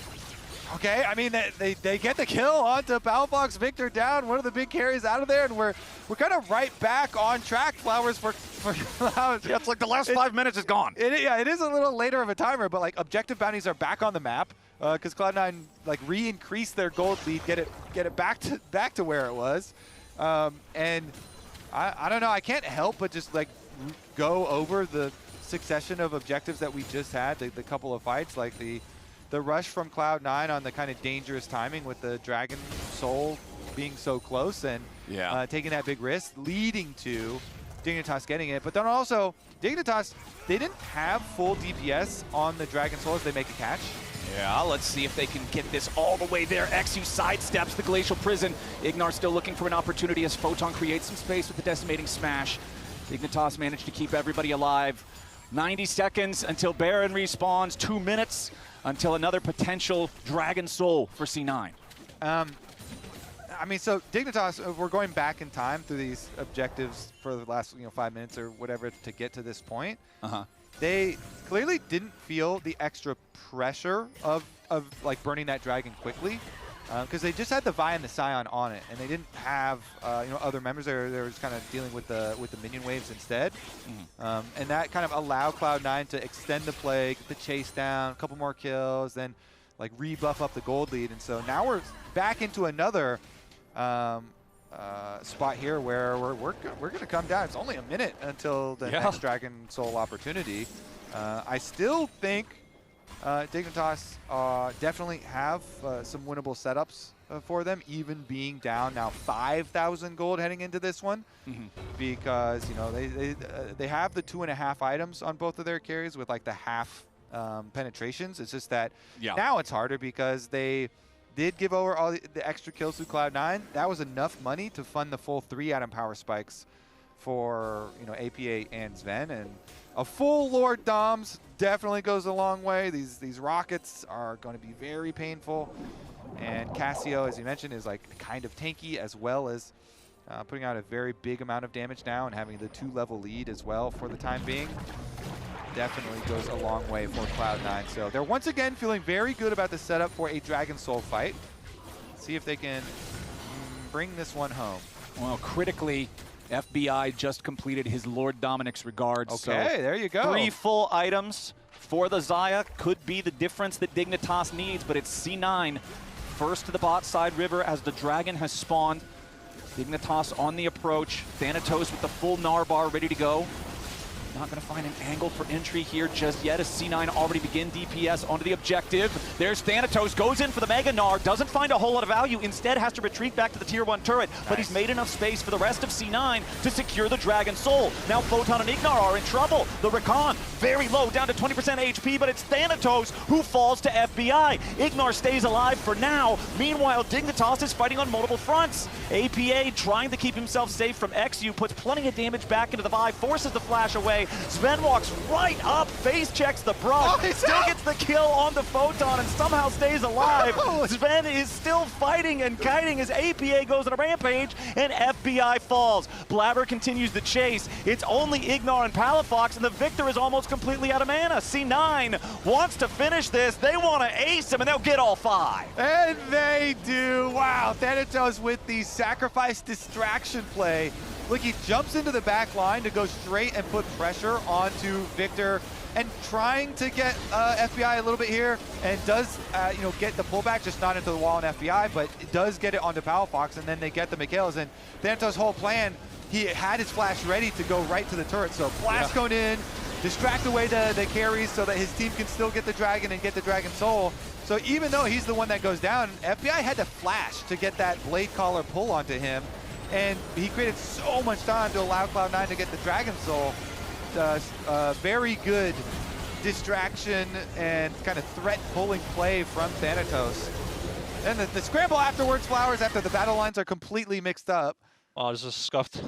Okay, I mean, they get the kill onto Palafox. Victor down, one of the big carries out of there, and we're kind of right back on track, Flowers, for Cloud. Yeah, it's like the last 5 minutes is gone. It is a little later of a timer, but like objective bounties are back on the map because Cloud9 like re-increased their gold lead, get it back to where it was, and I don't know, I can't help but just like go over the succession of objectives that we just had, the couple of fights, like the rush from Cloud9 on the kind of dangerous timing with the Dragon Soul being so close and taking that big risk, leading to Dignitas getting it. But then also, Dignitas, they didn't have full DPS on the Dragon Soul as they make a catch. Yeah, let's see if they can get this all the way there. XU sidesteps the Glacial Prison. Ignar still looking for an opportunity as Photon creates some space with the Decimating Smash. Dignitas managed to keep everybody alive. 90 seconds until Baron respawns, 2 minutes until another potential Dragon Soul for C9. I mean, so Dignitas, we're going back in time through these objectives for the last 5 minutes or whatever to get to this point. They clearly didn't feel the extra pressure of like burning that dragon quickly, because they just had the Vi and the Scion on it, and they didn't have other members. They were just kind of dealing with the minion waves instead, and that kind of allowed Cloud9 to extend the play, get the chase down, a couple more kills, then like rebuff up the gold lead. And so now we're back into another spot here where we're going to come down. It's only a minute until the next Dragon Soul opportunity. I still think Dignitas definitely have some winnable setups for them, even being down now 5,000 gold heading into this one, because they have the 2.5 items on both of their carries with like the half penetrations. It's just that now it's harder because they did give over all the extra kills to Cloud9. That was enough money to fund the full 3 atom power spikes for APA and Sven, and a full Lord Doms definitely goes a long way. These rockets are going to be very painful, and Cassio, as you mentioned, is like kind of tanky, as well as putting out a very big amount of damage now and having the 2-level lead as well for the time being. Definitely goes a long way for Cloud9. So they're once again feeling very good about the setup for a Dragon Soul fight. See if they can bring this one home. Well, critically, FBI just completed his Lord Dominic's regards. Okay, so there you go. 3 full items for the Xayah could be the difference that Dignitas needs, but it's C9 first to the bot side river as the Dragon has spawned. Dignitas on the approach. Thanatos with the full Narbar ready to go. Not going to find an angle for entry here just yet as C9 already begin DPS onto the objective. There's Thanatos, goes in for the Mega Gnar, doesn't find a whole lot of value, instead has to retreat back to the tier 1 turret, but he's made enough space for the rest of C9 to secure the Dragon Soul. Now Photon and Ignar are in trouble. The Rakan, very low, down to 20% HP, but it's Thanatos who falls to FBI. Ignar stays alive for now. Meanwhile, Dignitas is fighting on multiple fronts. APA trying to keep himself safe from XU, puts plenty of damage back into the Vi, forces the flash away. Sven walks right up, face checks the brush, still gets the kill on the Photon and somehow stays alive. Sven is still fighting and kiting as APA goes on a rampage and FBI falls. Blabber continues the chase. It's only Ignar and Palafox, and the Victor is almost completely out of mana. C9 wants to finish this. They want to ace him, and they'll get all 5. And they do. Wow, Thanatos with the sacrifice distraction play. Look, he jumps into the back line to go straight and put pressure onto Victor, and trying to get FBI a little bit here, and does get the pullback, just not into the wall on FBI, but it does get it onto Palafox, and then they get the Michaelis. And Thanatos' whole plan, he had his flash ready to go right to the turret, so flash going in, distract away the carries so that his team can still get the Dragon and get the Dragon Soul. So even though he's the one that goes down, FBI had to flash to get that Blade Collar pull onto him. And he created so much time to allow Cloud9 to get the Dragon Soul. Very good distraction and kind of threat-pulling play from Thanatos. And the scramble afterwards, Flowers, after the battle lines are completely mixed up. Oh, this is scuffed.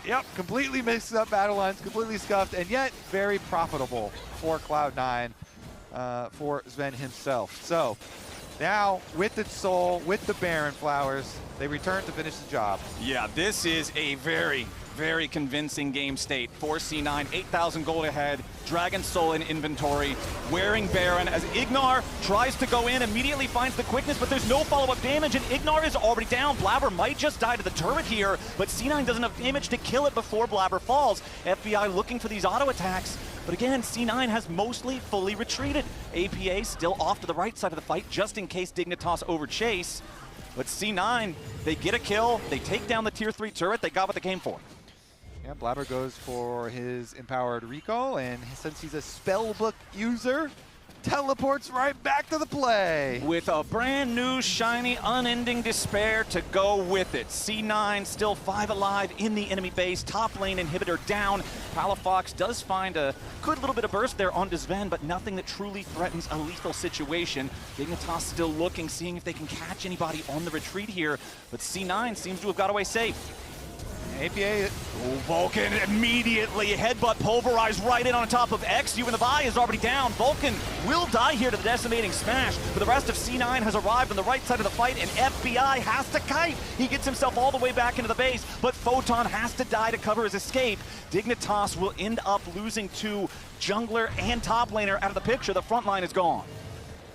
Yep, completely mixed up battle lines, completely scuffed, and yet very profitable for Cloud9, for Sven himself. So now, with the Soul, with the Baron Flowers, they return to finish the job. Yeah, this is a very, very convincing game state for C9. 8,000 gold ahead, Dragon Soul in inventory, wearing Baron as Ignar tries to go in, immediately finds the quickness, but there's no follow-up damage, and Ignar is already down. Blabber might just die to the turret here, but C9 doesn't have damage to kill it before Blabber falls. FBI looking for these auto attacks. But again, C9 has mostly fully retreated. APA still off to the right side of the fight, just in case Dignitas overchase. But C9, they get a kill, they take down the tier 3 turret, they got what they came for. Yeah, Blabber goes for his Empowered Recall, and since he's a Spellbook user, teleports right back to the play. With a brand new, shiny, unending despair to go with it. C9 still 5 alive in the enemy base. Top lane inhibitor down. Palafox does find a good little bit of burst there onto Sven, but nothing that truly threatens a lethal situation. Dignitas still looking, seeing if they can catch anybody on the retreat here, but C9 seems to have got away safe. APA. Vulcan immediately headbutt pulverized right in on top of X. You and the Vi is already down. Vulcan will die here to the decimating smash, but the rest of C9 has arrived on the right side of the fight, and FBI has to kite. He gets himself all the way back into the base, but Photon has to die to cover his escape. Dignitas will end up losing to jungler and top laner out of the picture. The front line is gone.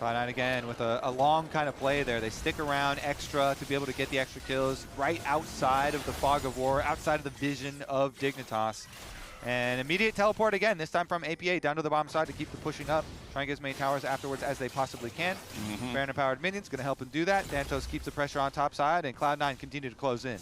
Cloud9 again with a long kind of play there. They stick around extra to be able to get the extra kills right outside of the fog of war, outside of the vision of Dignitas. And immediate teleport again, this time from APA down to the bottom side to keep the pushing up. Try and get as many towers afterwards as they possibly can. Baron-empowered minions going to help him do that. Dantos keeps the pressure on top side, and Cloud9 continue to close in.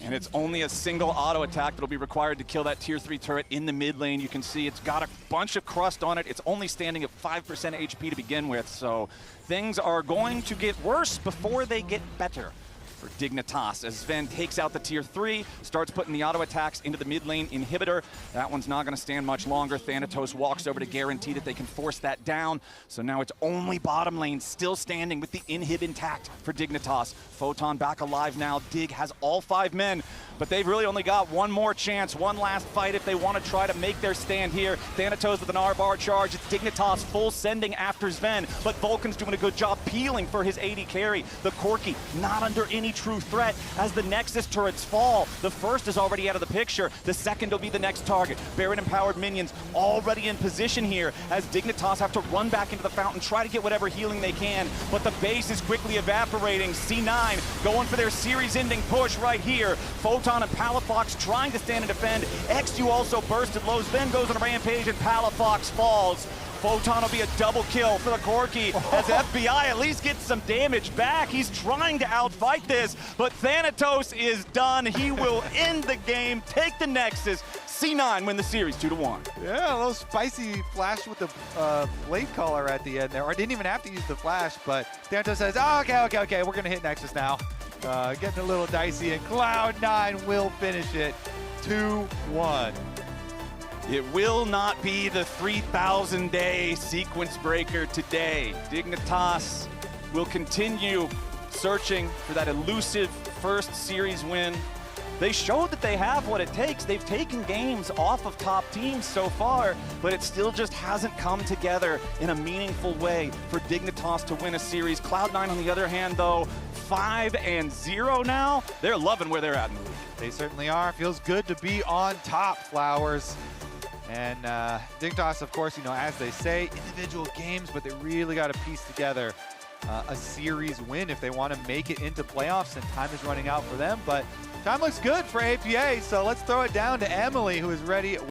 And it's only a single auto attack that'll be required to kill that tier 3 turret in the mid lane. You can see it's got a bunch of crust on it. It's only standing at 5% HP to begin with, so things are going to get worse before they get better for Dignitas as Sven takes out the tier 3, starts putting the auto attacks into the mid lane inhibitor. That one's not going to stand much longer. Thanatos walks over to guarantee that they can force that down. So now it's only bottom lane still standing with the inhib intact for Dignitas. Photon back alive now. Dig has all 5 men, but they've really only got one more chance, one last fight if they want to try to make their stand here. Thanatos with an R-bar charge. It's Dignitas full sending after Sven, but Vulcan's doing a good job peeling for his AD carry. The Corki not under any true threat as the Nexus turrets fall. The first is already out of the picture. The second will be the next target. Baron-empowered minions already in position here as Dignitas have to run back into the fountain, try to get whatever healing they can, but the base is quickly evaporating. C9 going for their series-ending push right here. Photon and Palafox trying to stand and defend. XU also bursted low. Sven goes on a rampage and Palafox falls. Photon will be a double kill for the Corki as FBI at least gets some damage back. He's trying to outfight this, but Thanatos is done. He will end the game, take the Nexus. C9 win the series 2-1. Yeah, a little spicy flash with the blade caller at the end there. Or didn't even have to use the flash, but Thanatos says, oh, okay, we're going to hit Nexus now. Getting a little dicey, and Cloud9 will finish it 2-1. It will not be the 3,000-day sequence breaker today. Dignitas will continue searching for that elusive first series win. They showed that they have what it takes. They've taken games off of top teams so far, but it still just hasn't come together in a meaningful way for Dignitas to win a series. Cloud9, on the other hand, though, 5-0 now. They're loving where they're at in the league. They certainly are. Feels good to be on top, Flowers. And Dignitas, of course, you know, as they say, individual games, but they really got to piece together a series win if they want to make it into playoffs, and time is running out for them. But time looks good for APA, so let's throw it down to Emily, who is ready